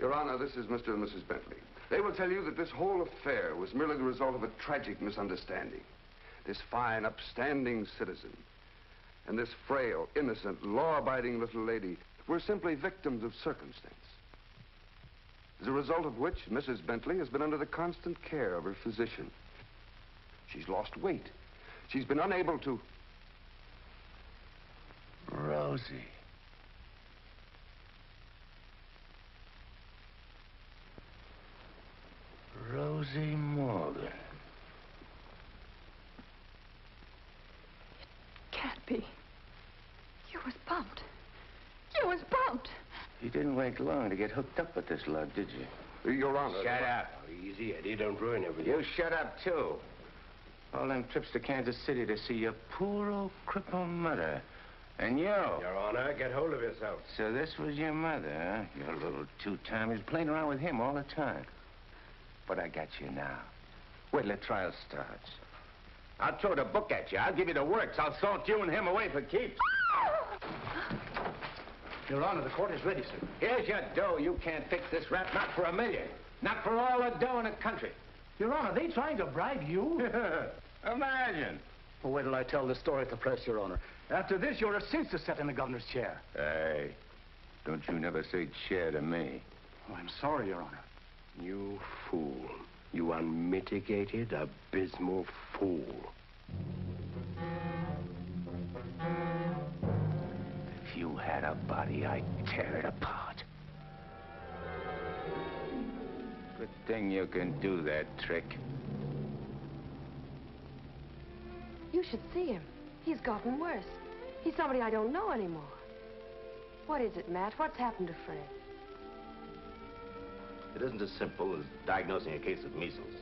Your Honor, this is Mr. and Mrs. Bentley. They will tell you that this whole affair was merely the result of a tragic misunderstanding. This fine, upstanding citizen and this frail, innocent, law-abiding little lady were simply victims of circumstance. As a result of which, Mrs. Bentley has been under the constant care of her physician. She's lost weight. She's been unable to... Rosie. Rosie Morgan. Can't be. You was bumped. You was bumped. You didn't wait long to get hooked up with this lug, did you? Your Honor. Shut up. Easy, Eddie. Don't ruin everything. You shut up, too. All them trips to Kansas City to see your poor old crippled mother. And you. Your Honor, get hold of yourself. So this was your mother, huh? Your little two-timers playing around with him all the time. But I got you now. Wait till the trial starts. I'll throw the book at you. I'll give you the works. I'll salt you and him away for keeps. Your Honor, the court is ready, sir. Here's your dough. You can't fix this rap, not for $1 million. Not for all the dough in the country. Your Honor, they trying to bribe you? Imagine. Well, wait till I tell the story at the press, Your Honor. After this, you're a cinch to sit in the governor's chair. Hey, don't you never say chair to me. Oh, I'm sorry, Your Honor. You fool. You unmitigated, abysmal fool. If you had a body, I'd tear it apart. Good thing you can do that trick. You should see him. He's gotten worse. He's somebody I don't know anymore. What is it, Matt? What's happened to Fred? It isn't as simple as diagnosing a case of measles.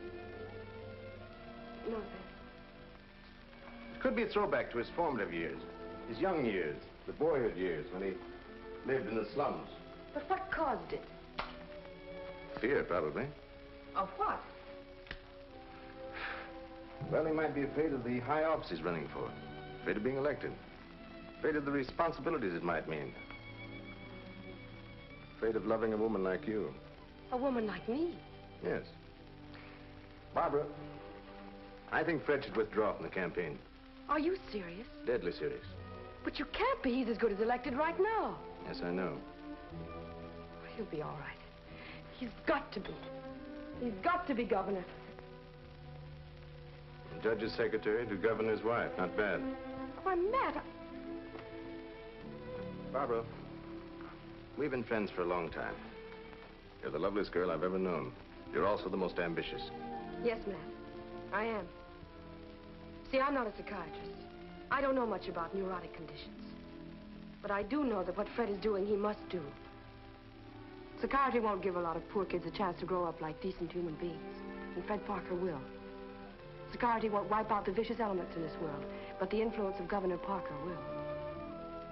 No, It could be a throwback to his formative years, his young years, the boyhood years when he lived in the slums. but what caused it? Fear, probably. Of what? Well, he might be afraid of the high office he's running for, afraid of being elected, afraid of the responsibilities it might mean, afraid of loving a woman like you. A woman like me? Yes. Barbara, I think Fred should withdraw from the campaign. Are you serious? Deadly serious. But you can't be. He's as good as elected right now. Yes, I know. He'll be all right. He's got to be. He's got to be governor. The judge's secretary to governor's wife. Not bad. Why, Matt, Barbara, we've been friends for a long time. You're the loveliest girl I've ever known. You're also the most ambitious. Yes, Matt, I am. See, I'm not a psychiatrist. I don't know much about neurotic conditions. But I do know that what Fred is doing, he must do. Psychiatry won't give a lot of poor kids a chance to grow up like decent human beings. And Fred Parker will. Psychiatry won't wipe out the vicious elements in this world, but the influence of Governor Parker will.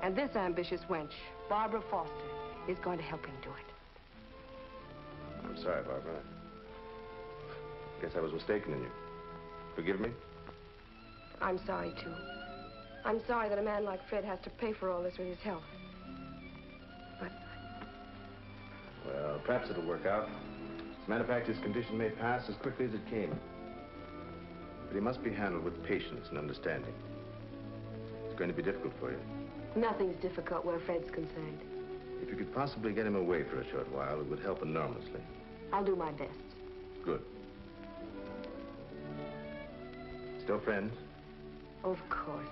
And this ambitious wench, Barbara Foster, is going to help him do it. I'm sorry, Barbara. I guess I was mistaken in you. Forgive me? I'm sorry, too. I'm sorry that a man like Fred has to pay for all this with his health. But... Well, perhaps it'll work out. As a matter of fact, his condition may pass as quickly as it came. But he must be handled with patience and understanding. It's going to be difficult for you. Nothing's difficult where Fred's concerned. If you could possibly get him away for a short while, it would help enormously. I'll do my best. Good. Still friends? Of course.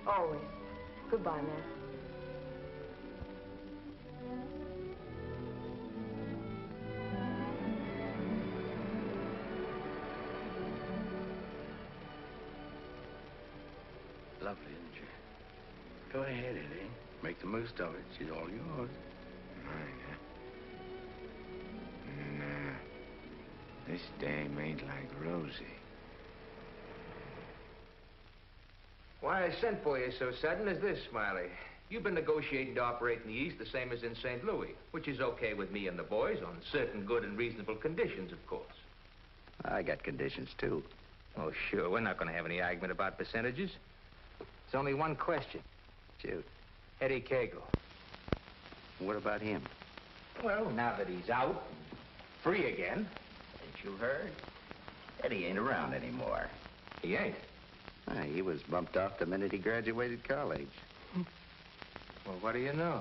Always. Goodbye, Matt. Lovely, isn't she? Go ahead, Eddie. Make the most of it. She's all yours. Nah. This dame ain't like Rosie. Why I sent for you so sudden is this, Smiley. You've been negotiating to operate in the East the same as in St. Louis, which is okay with me and the boys on certain good and reasonable conditions, of course. I got conditions, too. Oh, sure. We're not going to have any argument about percentages. It's only one question. Shoot. Eddie Cagle. What about him? Well, now that he's out, free again. Ain't you heard? Eddie ain't around anymore. He ain't? He was bumped off the minute he graduated college. Well, what do you know?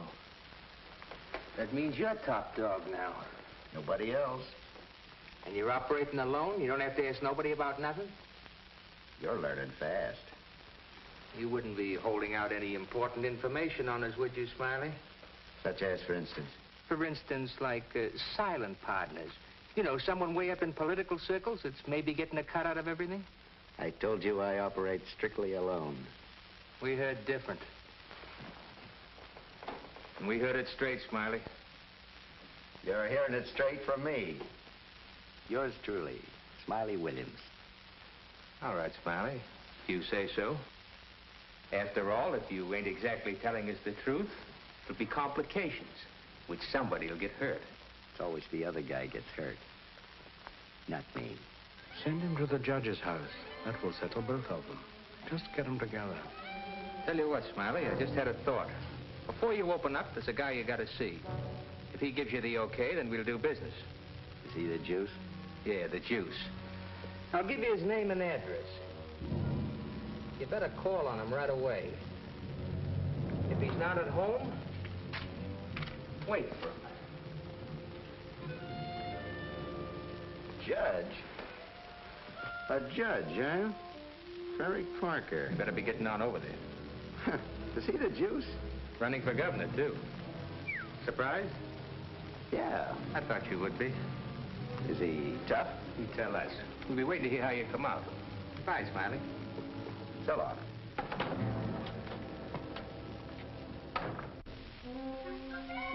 That means you're top dog now. Nobody else. And you're operating alone? You don't have to ask nobody about nothing? You're learning fast. You wouldn't be holding out any important information on us, would you, Smiley? Such as, for instance? For instance, like silent partners. You know, someone way up in political circles that's maybe getting a cut out of everything? I told you I operate strictly alone. We heard different. And we heard it straight, Smiley. You're hearing it straight from me. Yours truly, Smiley Williams. All right, Smiley. If you say so. After all, if you ain't exactly telling us the truth, there'll be complications, which somebody will get hurt. It's always the other guy gets hurt, not me. Send him to the judge's house. That will settle both of them. Just get them together. Tell you what, Smiley, I just had a thought. Before you open up, there's a guy you gotta see. If he gives you the okay, then we'll do business. Is he the juice? Yeah, the juice. I'll give you his name and address. You better call on him right away. If he's not at home, wait for him. Judge? A judge, huh? Ferry Parker. You better be getting on over there. Is he the juice? Running for governor, too. Surprised? Yeah. I thought you would be. Is he tough? You tell us. We'll be waiting to hear how you come out. Bye, Smiley. So long.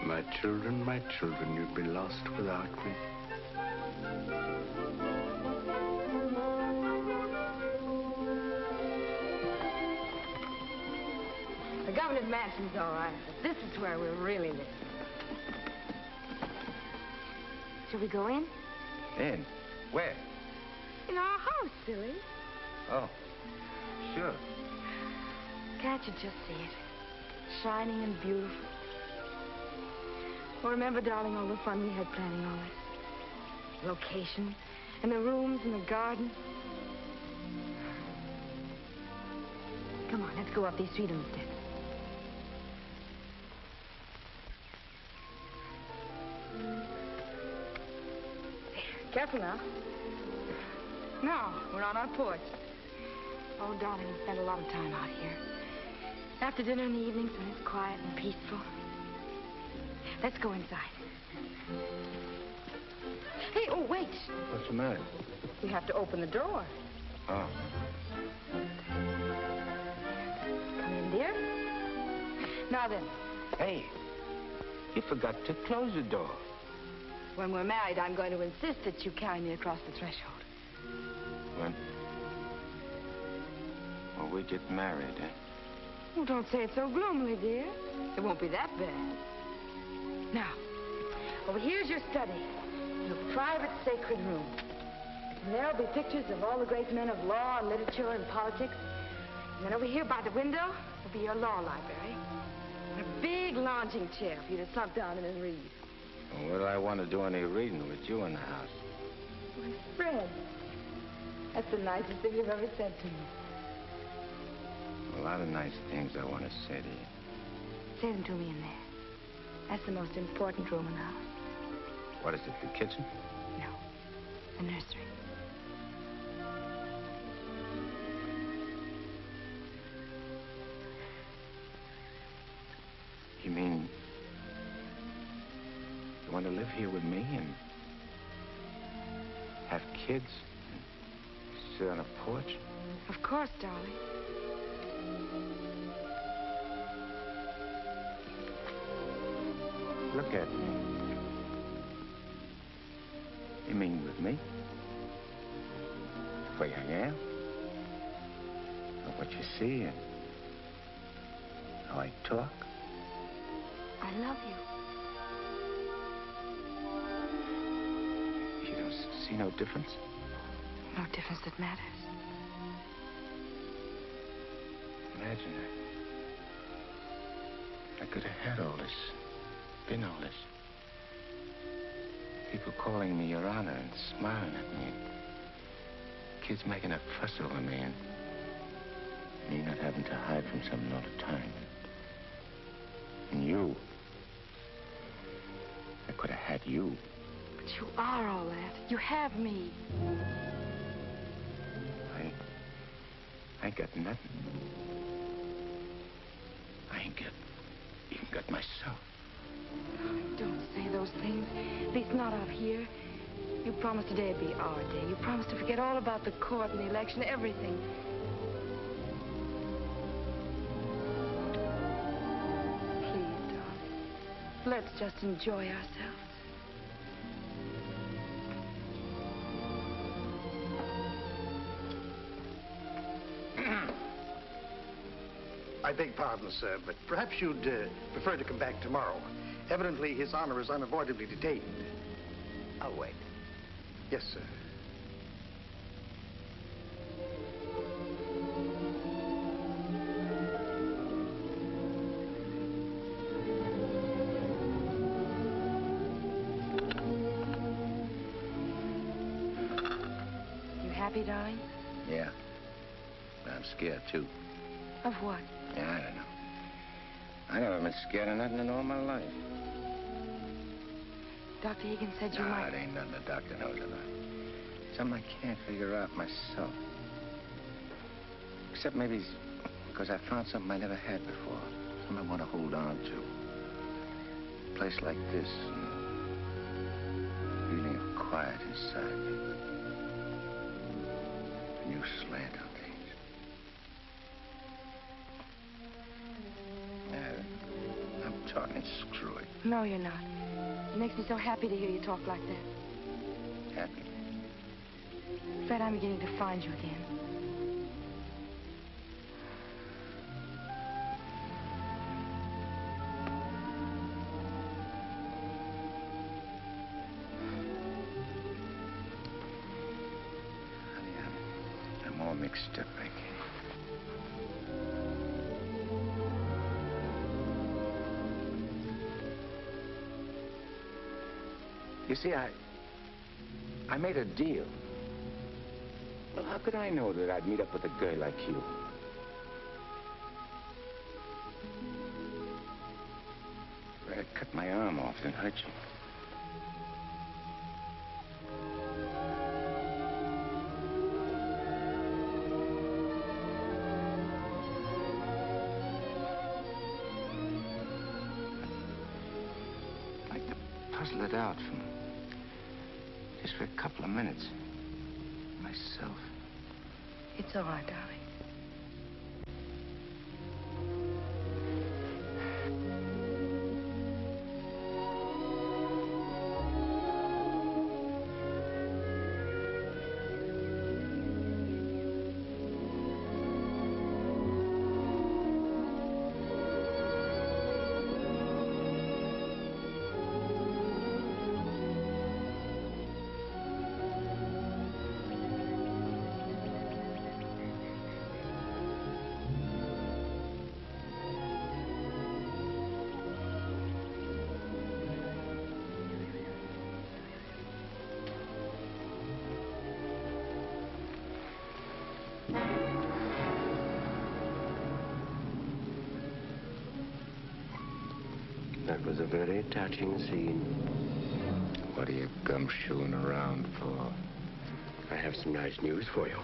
My children, you'd be lost without me. The governor's mansion's all right, but this is where we're really living. Shall we go in? In? Where? In our house, silly. Oh, sure. Can't you just see it? Shining and beautiful. Well, remember, darling, all the fun we had planning all this? Location, and the rooms, and the garden. Come on, let's go up these freedom steps. Careful now. Now, we're on our porch. Oh, darling, we spend a lot of time out here. After dinner in the evenings when it's quiet and peaceful. Let's go inside. Hey, oh, wait. What's the matter? We have to open the door. Oh. Come in, dear. Now then. Hey, you forgot to close the door. When we're married, I'm going to insist that you carry me across the threshold. When? Well, we get married, eh? Oh, don't say it so gloomily, dear. It won't be that bad. Now, over here's your study. Your private sacred room. And there'll be pictures of all the great men of law and literature and politics. And then over here by the window will be your law library. And a big lounging chair for you to slump down in and read. Well, what do I want to do any reading with you in the house? My Fred. That's the nicest thing you've ever said to me. A lot of nice things I want to say to you. Say them to me in there. That's the most important room in the house. What is it, the kitchen? No, the nursery. You mean you want to live here with me and have kids and sit on a porch? Of course, darling. Look at me. You mean with me? The way I am? Or what you see and how I talk? I love you. You don't see no difference? No difference that matters. Imagine that. I could have had all this, been all this. People calling me Your Honor and smiling at me. Kids making a fuss over me and me not having to hide from something all the time. And you. I could have had you. But you are all that. You have me. I ain't got nothing. I ain't even got myself. Don't say those things. At least not out here. You promised today'd be our day. You promised to forget all about the court and the election, everything. Please, darling. Let's just enjoy ourselves. I beg pardon, sir, but perhaps you'd prefer to come back tomorrow. Evidently, His Honor is unavoidably detained. I'll wait. Yes, sir. You happy, darling? Yeah. But I'm scared, too. Of what? Yeah, I don't know. I never been scared of nothing in all my life. Dr. Higgins said you might... it ain't nothing the doctor knows about. Something I can't figure out myself. Except maybe because I found something I never had before. Something I want to hold on to. A place like this. And feeling of quiet inside me. A new slant on things. I'm talking screwy. No, you're not. It makes me so happy to hear you talk like that. Happy? Fred, I'm beginning to find you again. Honey, I'm all mixed up, I guess. You see, I made a deal. Well, how could I know that I'd meet up with a girl like you? I'd cut my arm off and hurt you. I'd like to puzzle it out from just for a couple of minutes. Myself. It's all right, darling. That was a very touching scene. What are you gumshoeing around for? I have some nice news for you.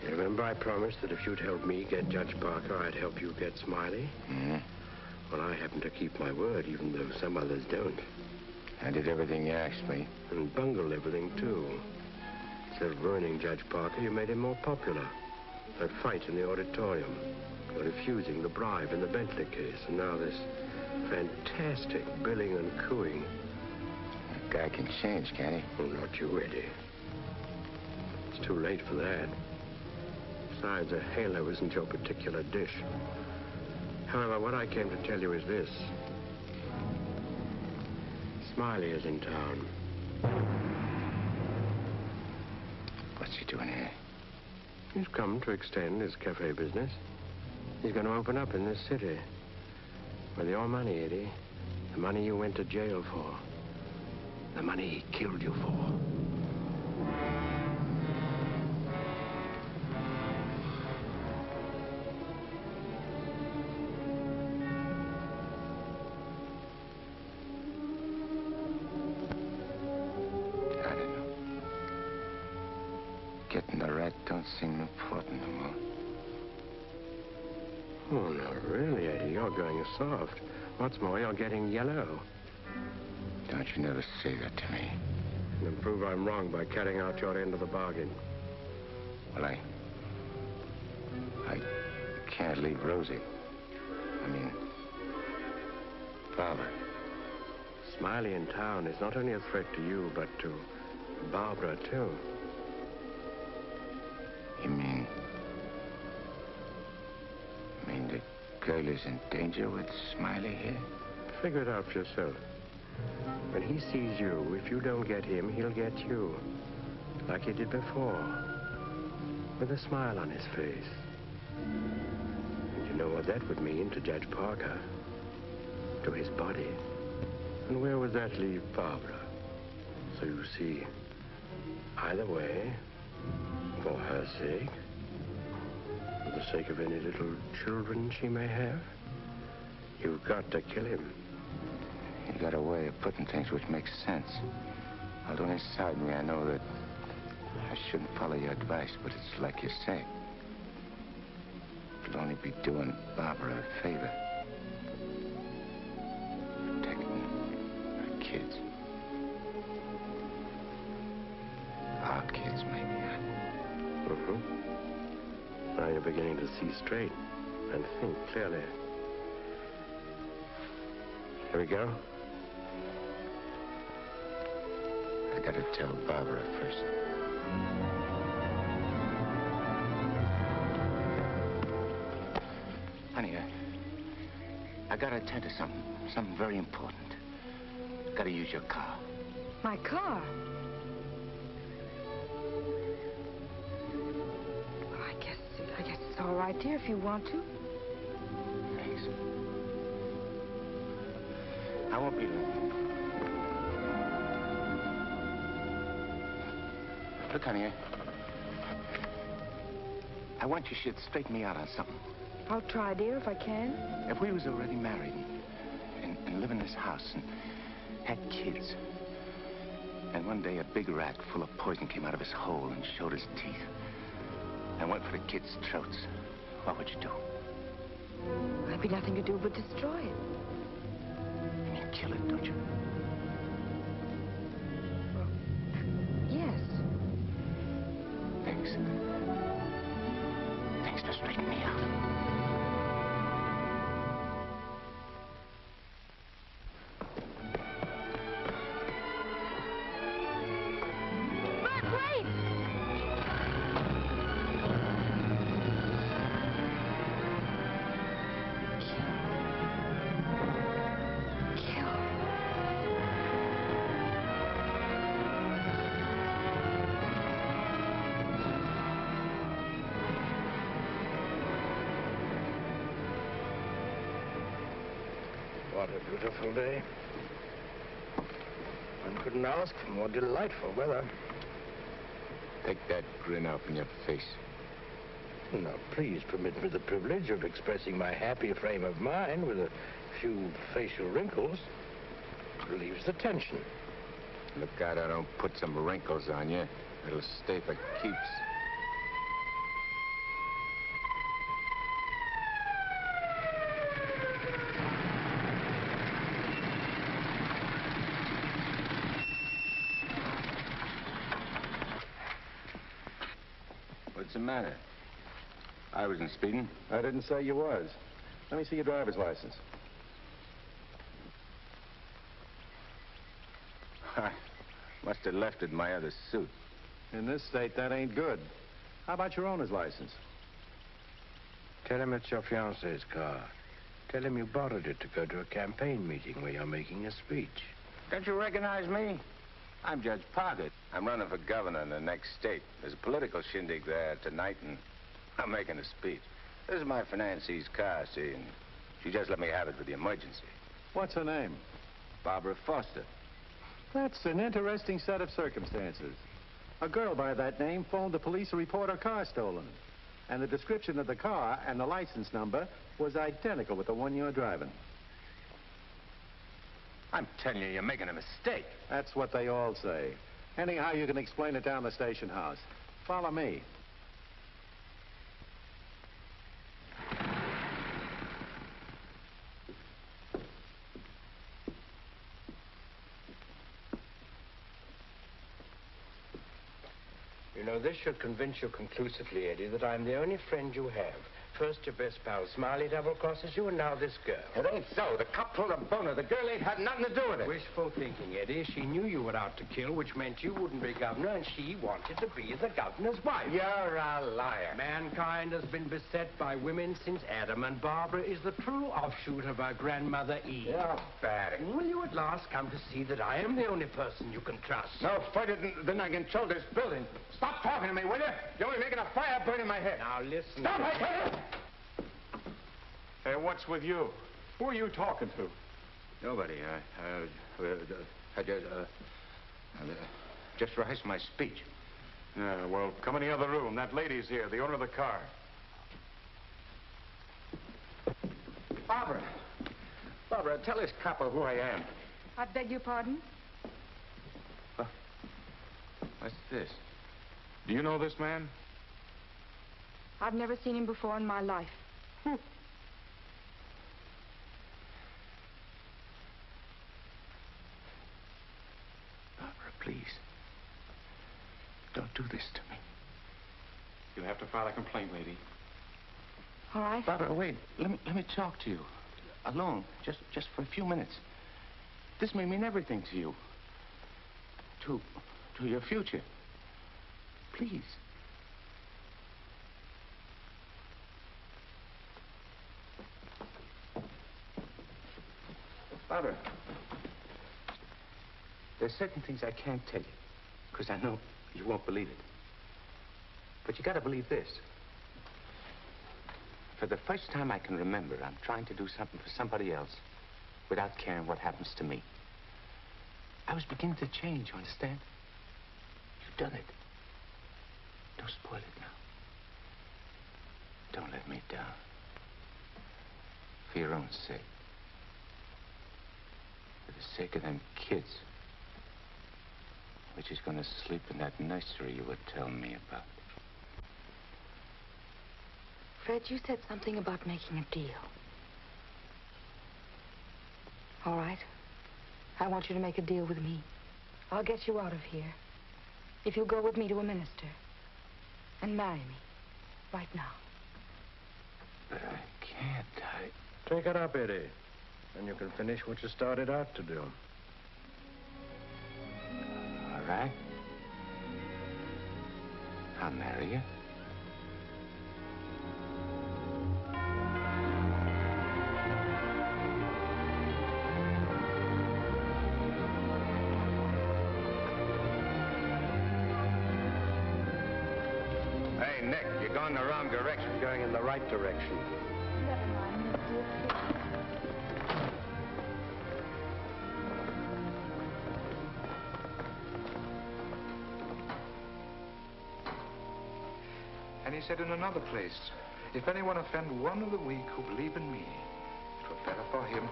You remember I promised that if you'd help me get Judge Parker, I'd help you get Smiley? Mm-hmm. Well, I happen to keep my word, even though some others don't. I did everything you asked me. And bungled everything, too. Instead of ruining Judge Parker, you made him more popular. That fight in the auditorium, refusing the bribe in the Bentley case, and now this fantastic billing and cooing. That guy can change, can't he? Oh, not you, Eddie. It's too late for that. Besides, a halo isn't your particular dish. However, what I came to tell you is this. Smiley is in town. What's he doing here? He's come to extend his cafe business. He's going to open up in this city. With your money, Eddie. The money you went to jail for. The money he killed you for. I don't know. Getting the rat don't seem important no more. Oh, no, really, Eddie, you're going soft. What's more, you're getting yellow. Don't you never say that to me. And prove I'm wrong by carrying out your end of the bargain. Well, I can't leave Rosie. I mean, Barbara. Smiley in town is not only a threat to you, but to Barbara, too. You mean the girl is in danger with Smiley here? Figure it out for yourself. When he sees you, if you don't get him, he'll get you. Like he did before. With a smile on his face. And you know what that would mean to Judge Parker. To his body. And where would that leave Barbara? So you see, either way, for her sake, for the sake of any little children she may have, you've got to kill him. You got a way of putting things which makes sense. Although inside me I know that I shouldn't follow your advice, but it's like you say. It'll only be doing Barbara a favor. Protecting her kids. Our kids, maybe. Now you're beginning to see straight and think clearly. Here we go. I gotta tell Barbara first. Honey, I gotta attend to something very important. Gotta use your car. My car? Well, I guess it's all right, dear, if you want to. Thanks. I won't be long. Look, honey, I want you should straighten me out on something. I'll try, dear, if I can. If we was already married and live in this house and had kids, and one day a big rat full of poison came out of his hole and showed his teeth and went for the kids' throats, what would you do? There'd be nothing to do but destroy it. You mean kill it, don't you? Yes. Thanks. Thanks for straightening me out. Bert, wait! What a beautiful day. One couldn't ask for more delightful weather. Take that grin off in your face. Now, please permit me the privilege of expressing my happy frame of mind with a few facial wrinkles. It relieves the tension. Look out I don't put some wrinkles on you. It'll stay for keeps. What's the matter? I wasn't speeding. I didn't say you was. Let me see your driver's license. I must have left it in my other suit. In this state, that ain't good. How about your owner's license? Tell him it's your fiancé's car. Tell him you borrowed it to go to a campaign meeting where you're making a speech. Don't you recognize me? I'm Judge Parker. I'm running for governor in the next state. There's a political shindig there tonight, and I'm making a speech. This is my financie's car, see, and she just let me have it for the emergency. What's her name? Barbara Foster. That's an interesting set of circumstances. A girl by that name phoned the police to report her car stolen. And the description of the car and the license number was identical with the one you're driving. I'm telling you, you're making a mistake. That's what they all say. Anyhow, you can explain it down the station house. Follow me. You know, this should convince you conclusively, Eddie, that I'm the only friend you have. First, your best pal Smiley double-crosses you, and now this girl. It ain't so. The cop pulled a boner. The girl ain't had nothing to do with it. Wishful thinking, Eddie. She knew you were out to kill, which meant you wouldn't be governor, and she wanted to be the governor's wife. You're a liar. Mankind has been beset by women since Adam, and Barbara is the true offshoot of her grandmother Eve. You're bad. Will you at last come to see that I am the only person you can trust? No further than I can control this building. Stop talking to me, will you? You're only making a fire burn in my head. Now, listen. Stop, I tell you! Hey, what's with you? Who are you talking to? Nobody. I just rehearsed my speech. Yeah, well, come in the other room. That lady's here, the owner of the car. Barbara. Barbara, tell this copper who I am. I beg your pardon? What's this? Do you know this man? I've never seen him before in my life. Barbara, please. Don't do this to me. You'll have to file a complaint, lady. All right. Barbara, wait. Let me talk to you. Alone. Just for a few minutes. This may mean everything to you. To your future. Please. Barbara, there's certain things I can't tell you, because I know you won't believe it. But you gotta believe this. For the first time I can remember, I'm trying to do something for somebody else without caring what happens to me. I was beginning to change, you understand? You've done it. Don't spoil it now. Don't let me down. For your own sake. For the sake of them kids. Which is going to sleep in that nursery you were telling me about. Fred, you said something about making a deal. All right. I want you to make a deal with me. I'll get you out of here. If you'll go with me to a minister. And marry me. Right now. But I can't. Take it up, Eddie. And you can finish what you started out to do. All right. I'll marry you. Hey, Nick, you're going the wrong direction. Going in the right direction. Never mind, Mr. And he said in another place, if anyone offend one of the weak who believe in me, it were better for him.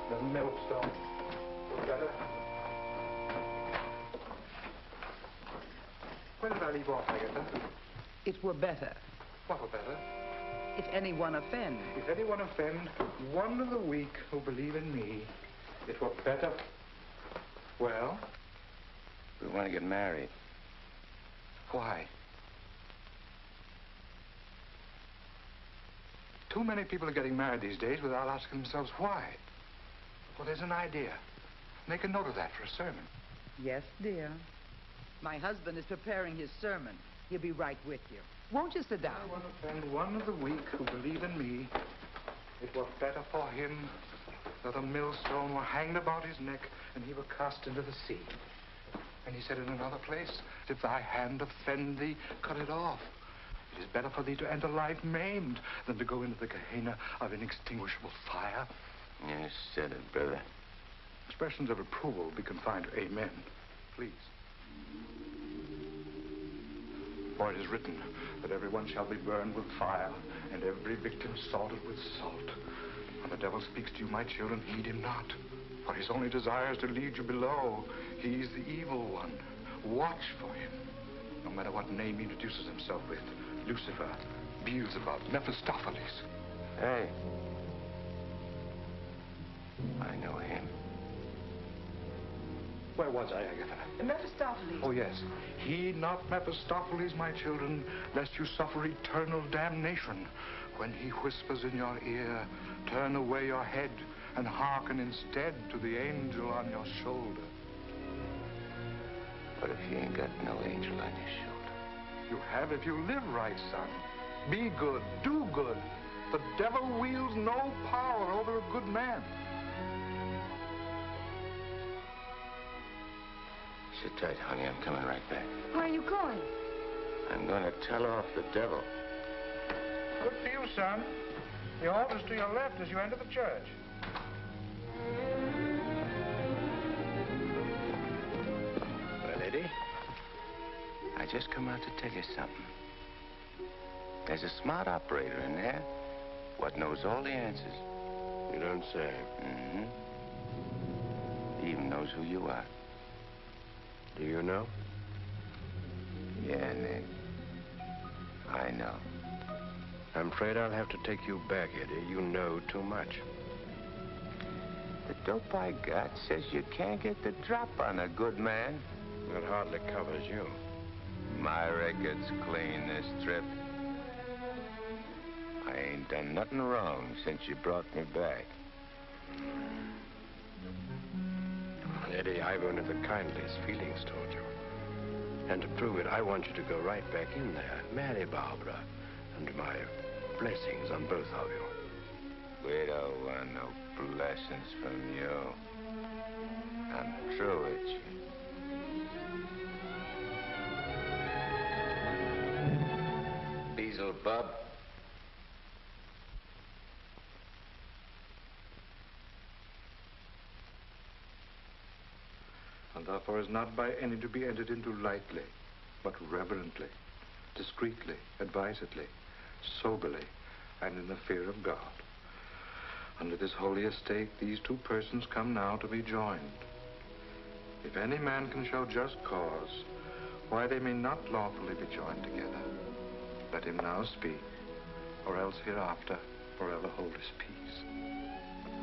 The millstone were better. Where did I leave off, Agatha? It were better What were better? if anyone offend. If anyone offend one of the weak who believe in me, it were better. Well? We want to get married. Why? Too many people are getting married these days without asking themselves why. Well, there's an idea. Make a note of that for a sermon. Yes, dear. My husband is preparing his sermon. He'll be right with you. Won't you sit down? If anyone offend one of the weak who believe in me, it were better for him that a millstone were hanged about his neck and he were cast into the sea. And he said in another place, if thy hand offend thee, cut it off. It is better for thee to enter life maimed than to go into the Gehenna of inextinguishable fire. You said it, brother. Expressions of approval be confined to amen. Please. For it is written that everyone shall be burned with fire, and every victim salted with salt. When the devil speaks to you, my children, heed him not. For his only desire is to lead you below. He is the evil one. Watch for him. No matter what name he introduces himself with. Lucifer, Beelzebub, Mephistopheles. Hey. I know him. Where was I, Agatha? Mephistopheles. Oh, yes. Heed not Mephistopheles, my children, lest you suffer eternal damnation. When he whispers in your ear, turn away your head and hearken instead to the angel on your shoulder. What if you ain't got no angel on your shoulder? You have if you live right, son. Be good, do good. The devil wields no power over a good man. Sit tight, honey. I'm coming right back. Where are you going? I'm going to tell off the devil. Good for you, son. The altar's to your left as you enter the church. Well, Eddie, I just come out to tell you something. There's a smart operator in there what knows all the answers. You don't say. Mm-hmm. He even knows who you are. Do you know? Yeah, Nick. I know. I'm afraid I'll have to take you back, Eddie. You know too much. The dope I got says you can't get the drop on a good man. That hardly covers you. My record's clean this trip. I ain't done nothing wrong since you brought me back. Eddie, I've only the kindliest feelings toward you. And to prove it, I want you to go right back in there, marry Barbara, and my blessings on both of you. We don't want no blessings from you. I'm through with you. Beelzebub. And therefore is not by any to be entered into lightly, but reverently, discreetly, advisedly, soberly, and in the fear of God. Under this holy estate, these two persons come now to be joined. If any man can show just cause why they may not lawfully be joined together, let him now speak, or else hereafter forever hold his peace.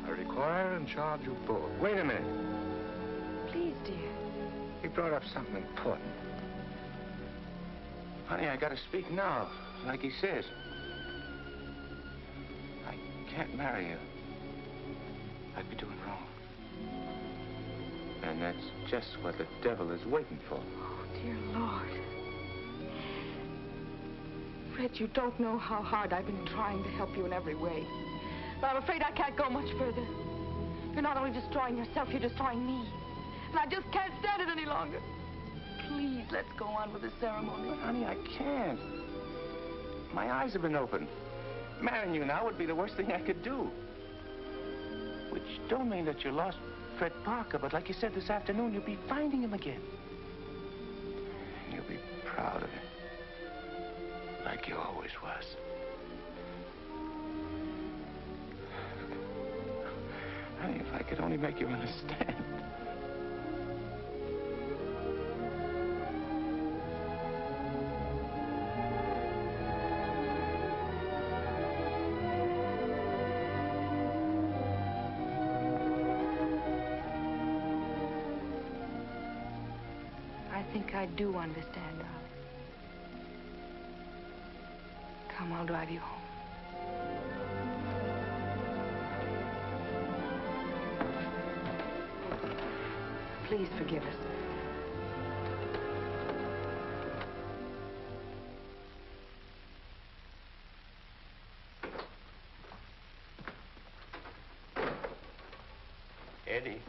I require and charge you both. Wait a minute. Please, dear. He brought up something important. Honey, I gotta speak now, like he says. I can't marry you. I'd be doing wrong. And that's just what the devil is waiting for. Oh, dear Lord. Fred, you don't know how hard I've been trying to help you in every way. But I'm afraid I can't go much further. You're not only destroying yourself, you're destroying me. And I just can't stand it any longer. Please, let's go on with the ceremony. But, honey, I can't. My eyes have been opened. Marrying you now would be the worst thing I could do. Which don't mean that you lost Fred Parker, but like you said this afternoon, you'll be finding him again. You'll be proud of him. Like you always was. Honey, if I could only make you understand. I think I do understand, darling. Come, I'll drive you home. Please forgive us. Eddie.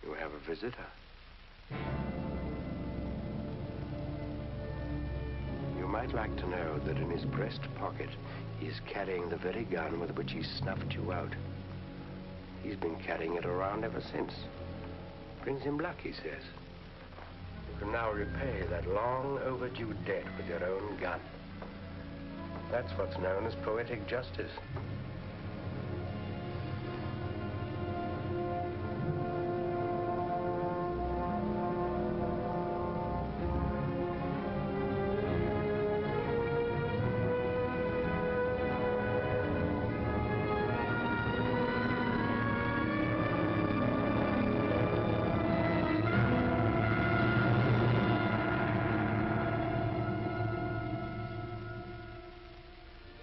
You have a visitor. You might like to know that in his breast pocket, he is carrying the very gun with which he snuffed you out. He's been carrying it around ever since. Brings him luck, he says. You can now repay that long overdue debt with your own gun. That's what's known as poetic justice.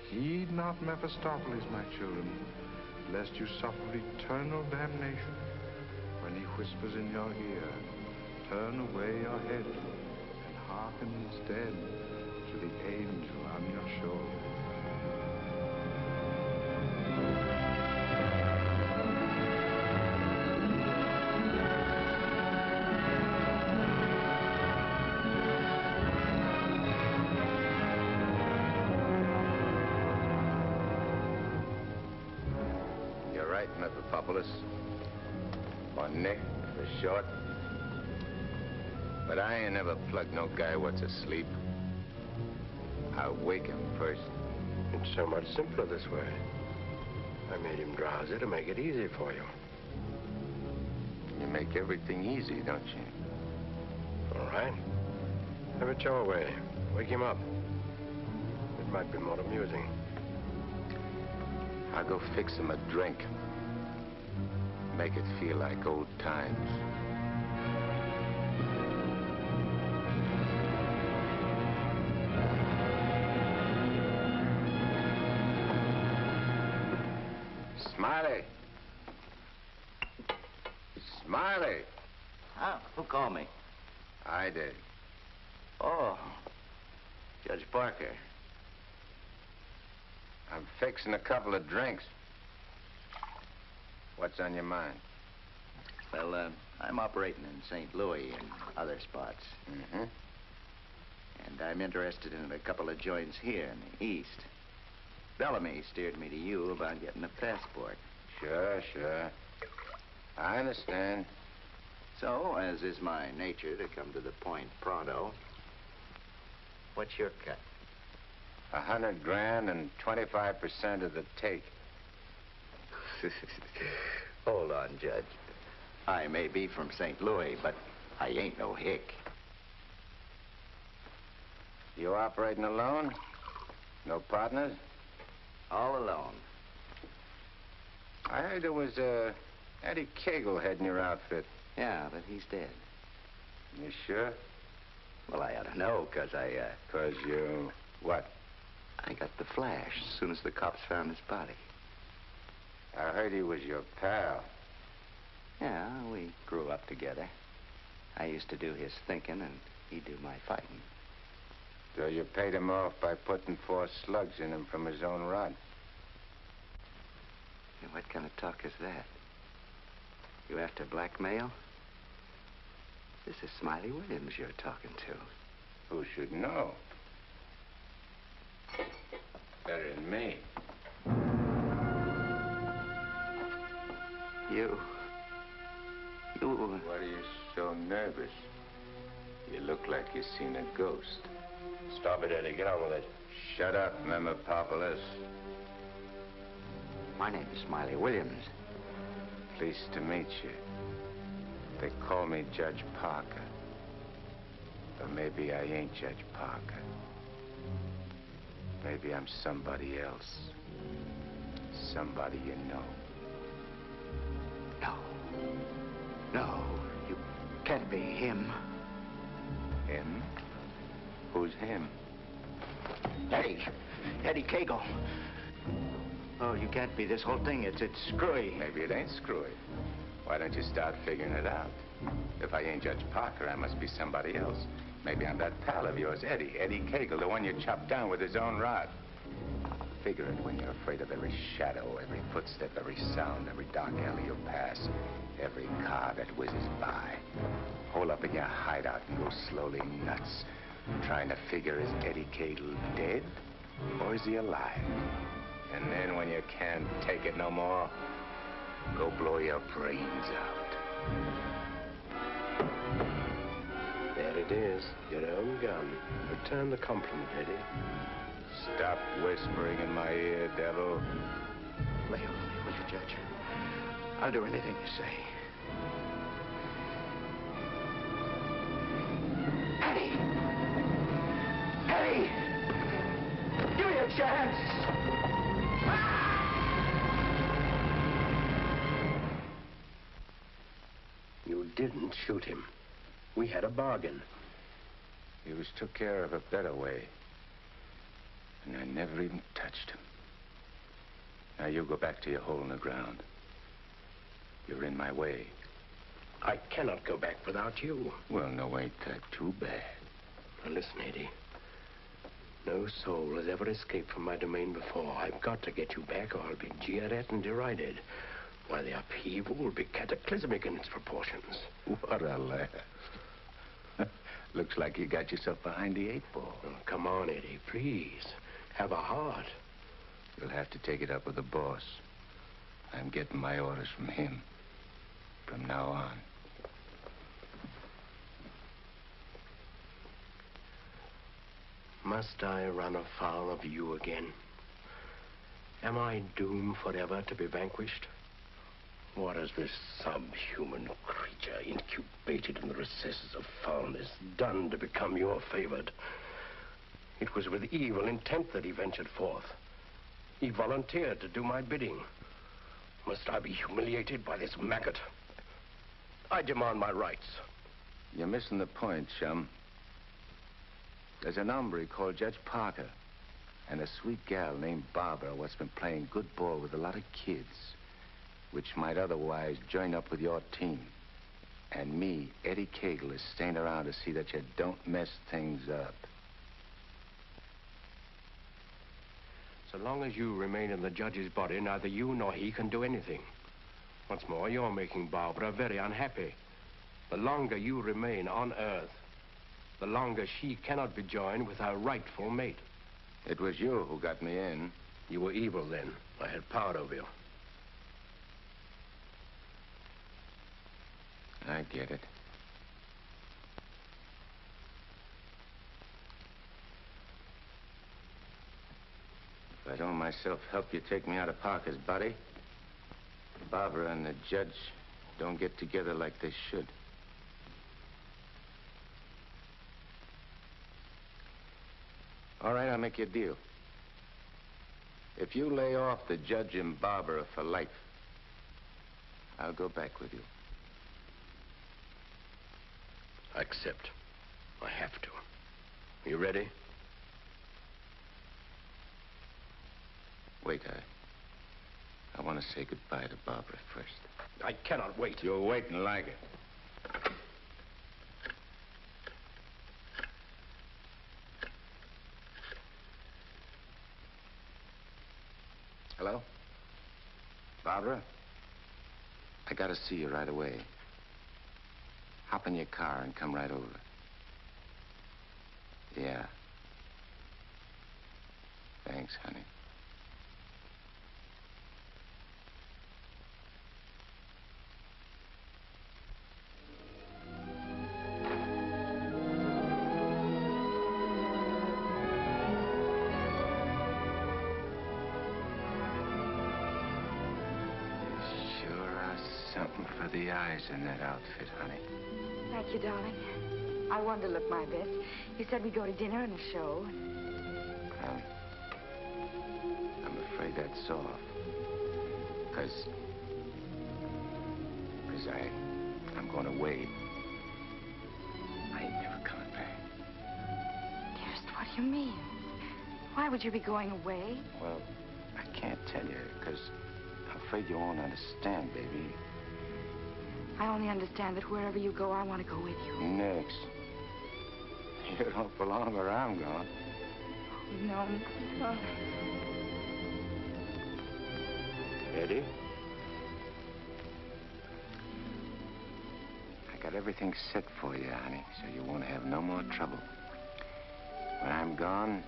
Heed not Mephistopheles, my children, lest you suffer eternal damnation. When he whispers in your ear, turn away your head and hearken instead to the angel on your shoulder. You're right, Mephistopheles. Or Nick, for short. But I ain't never plugged no guy what's asleep. I wake him first. It's so much simpler this way. I made him drowsy to make it easy for you. You make everything easy, don't you? All right. Have it your way. Wake him up. It might be more amusing. I'll go fix him a drink. Make it feel like old times. Smiley! Smiley! Huh? Who called me? I did. Oh, Judge Parker. I'm fixing a couple of drinks. What's on your mind? Well, I'm operating in St. Louis and other spots. Mm-hmm. And I'm interested in a couple of joints here in the East. Bellamy steered me to you about getting a passport. Sure. I understand. So, as is my nature to come to the point pronto, what's your cut? 100 grand and 25% of the take. Hold on, Judge. I may be from St. Louis, but I ain't no hick. You operating alone? No partners? All alone. I heard there was Eddie Cagle heading your outfit. Yeah, but he's dead. You sure? Well, I ought to know, because I, 'Cause you... what? I got the flash as soon as the cops found his body. I heard he was your pal. Yeah, we grew up together. I used to do his thinking, and he'd do my fighting. So you paid him off by putting 4 slugs in him from his own rod. Hey, what kind of talk is that? You after blackmail? This is Smiley Williams you're talking to. Who should know? Better than me. You... What are you so nervous? You look like you've seen a ghost. Stop it, Eddie. Get on with it. Shut up, Mephistopheles. My name is Smiley Williams. Pleased to meet you. They call me Judge Parker. But maybe I ain't Judge Parker. Maybe I'm somebody else. Somebody you know. No, you can't be him. Him? Who's him? Eddie Cagle. Oh, you can't be. This whole thing, it's screwy. Maybe it ain't screwy. Why don't you start figuring it out? If I ain't Judge Parker, I must be somebody else. Maybe I'm that pal of yours, Eddie Cagle, the one you chopped down with his own rod. Figure it when you're afraid of every shadow, every footstep, every sound, every dark alley you pass, every car that whizzes by. Hole up in your hideout and go slowly nuts, trying to figure, is Eddie Cagle dead or is he alive? And then when you can't take it no more, Go blow your brains out. There it is, your own gun. Return the compliment, Eddie. Stop whispering in my ear, devil. Lay off me, will you, Judge? I'll do anything you say. Eddie! Eddie! Give me a chance! You didn't shoot him. We had a bargain. He was took care of a better way. And I never even touched him. Now you go back to your hole in the ground. You're in my way. I cannot go back without you. Well, no, ain't that too bad. Now listen, Eddie. No soul has ever escaped from my domain before. I've got to get you back or I'll be jeered at and derided. Why, the upheaval will be cataclysmic in its proportions. What a laugh. Looks like you got yourself behind the 8 ball. Oh, come on, Eddie, please. Have a heart. You'll have to take it up with the boss. I'm getting my orders from him. From now on. Must I run afoul of you again? Am I doomed forever to be vanquished? What has this subhuman creature incubated in the recesses of foulness done to become your favored? It was with evil intent that he ventured forth. He volunteered to do my bidding. Must I be humiliated by this maggot? I demand my rights. You're missing the point, chum. There's an hombre called Judge Parker and a sweet gal named Barbara what's been playing good ball with a lot of kids, which might otherwise join up with your team. And me, Eddie Cagle, is staying around to see that you don't mess things up. So long as you remain in the judge's body, neither you nor he can do anything. Once more, you're making Barbara very unhappy. The longer you remain on Earth, the longer she cannot be joined with her rightful mate. It was you who got me in. You were evil then. I had power over you. I get it. If I don't myself help you take me out of Parker's body, Barbara and the judge don't get together like they should. All right, I'll make you a deal. If you lay off the judge and Barbara for life, I'll go back with you. I accept. I have to. Are you ready? Wait, I want to say goodbye to Barbara first. I cannot wait. You'll wait and like it. Hello? Barbara? I gotta see you right away. Hop in your car and come right over. Yeah. Thanks, honey. Something for the eyes in that outfit, honey. Thank you, darling. I wanted to look my best. You said we'd go to dinner and a show. I'm afraid that's off. Because I'm going away. I ain't never coming back. Dearest, what do you mean? Why would you be going away? Well, I can't tell you, because I'm afraid you won't understand, baby. I only understand that wherever you go, I want to go with you. Next. You don't belong where I'm going. No. Oh. Eddie? I got everything set for you, honey, so you won't have no more trouble. When I'm gone,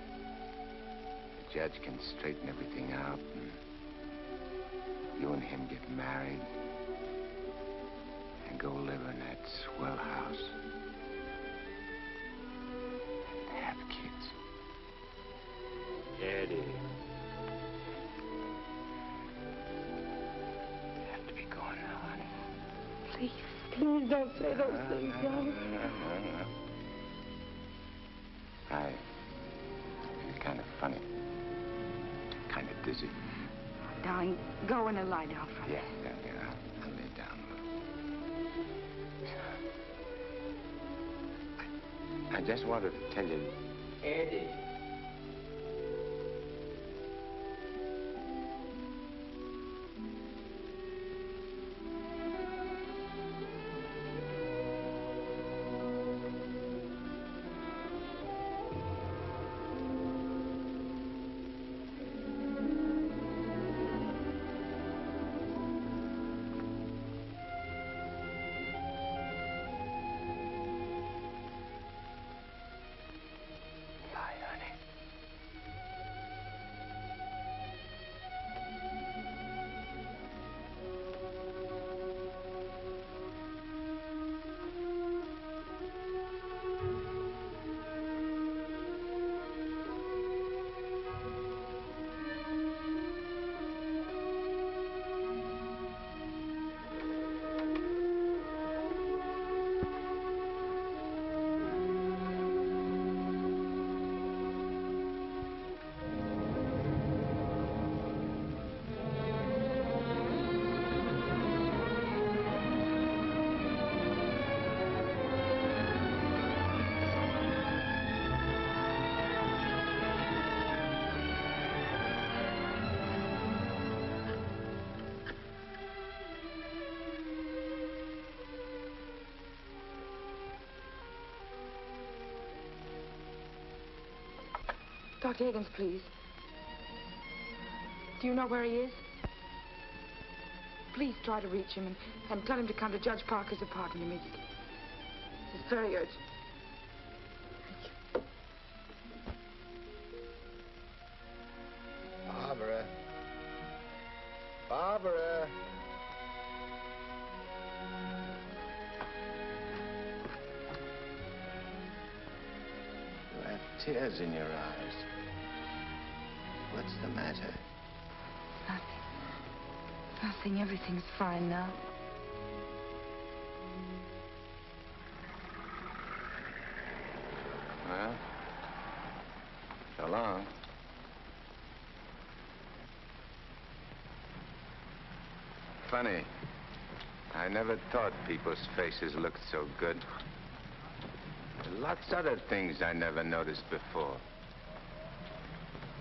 the judge can straighten everything out. And You and him get married and go live in that swell house and have kids. Eddie. You have to be going now, honey. Please, please don't say those things, darling. I feel kind of funny. Kind of dizzy. Darling, go in and lie down for me. Yeah. I'll lay down. I just wanted to tell you... Eddie. Dr. Higgins, please. Do you know where he is? Please try to reach him and tell him to come to Judge Parker's apartment immediately. It's very urgent. Barbara. Barbara. You have tears in your eyes. What's the matter? Nothing. Everything's fine now. Well, so long. Funny. I never thought people's faces looked so good. Lots of other things I never noticed before.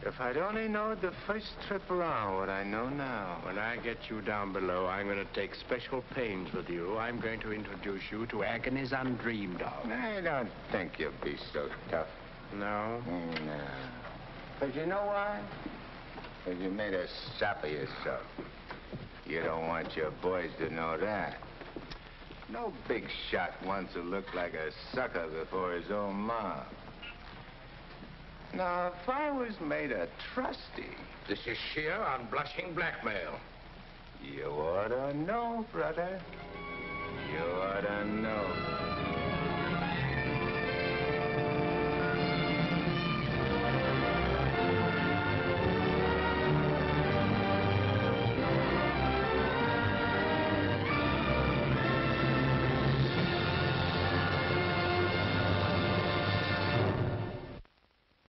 If I'd only known the first trip around what I know now. When I get you down below, I'm going to take special pains with you. I'm going to introduce you to agonies undreamed of. I don't think you'll be so tough. No? No. But you know why? Because you made a sap of yourself. You don't want your boys to know that. No big shot wants to look like a sucker before his own mom. Now, if I was made a trustee... This is sheer unblushing blackmail. You ought to know, brother.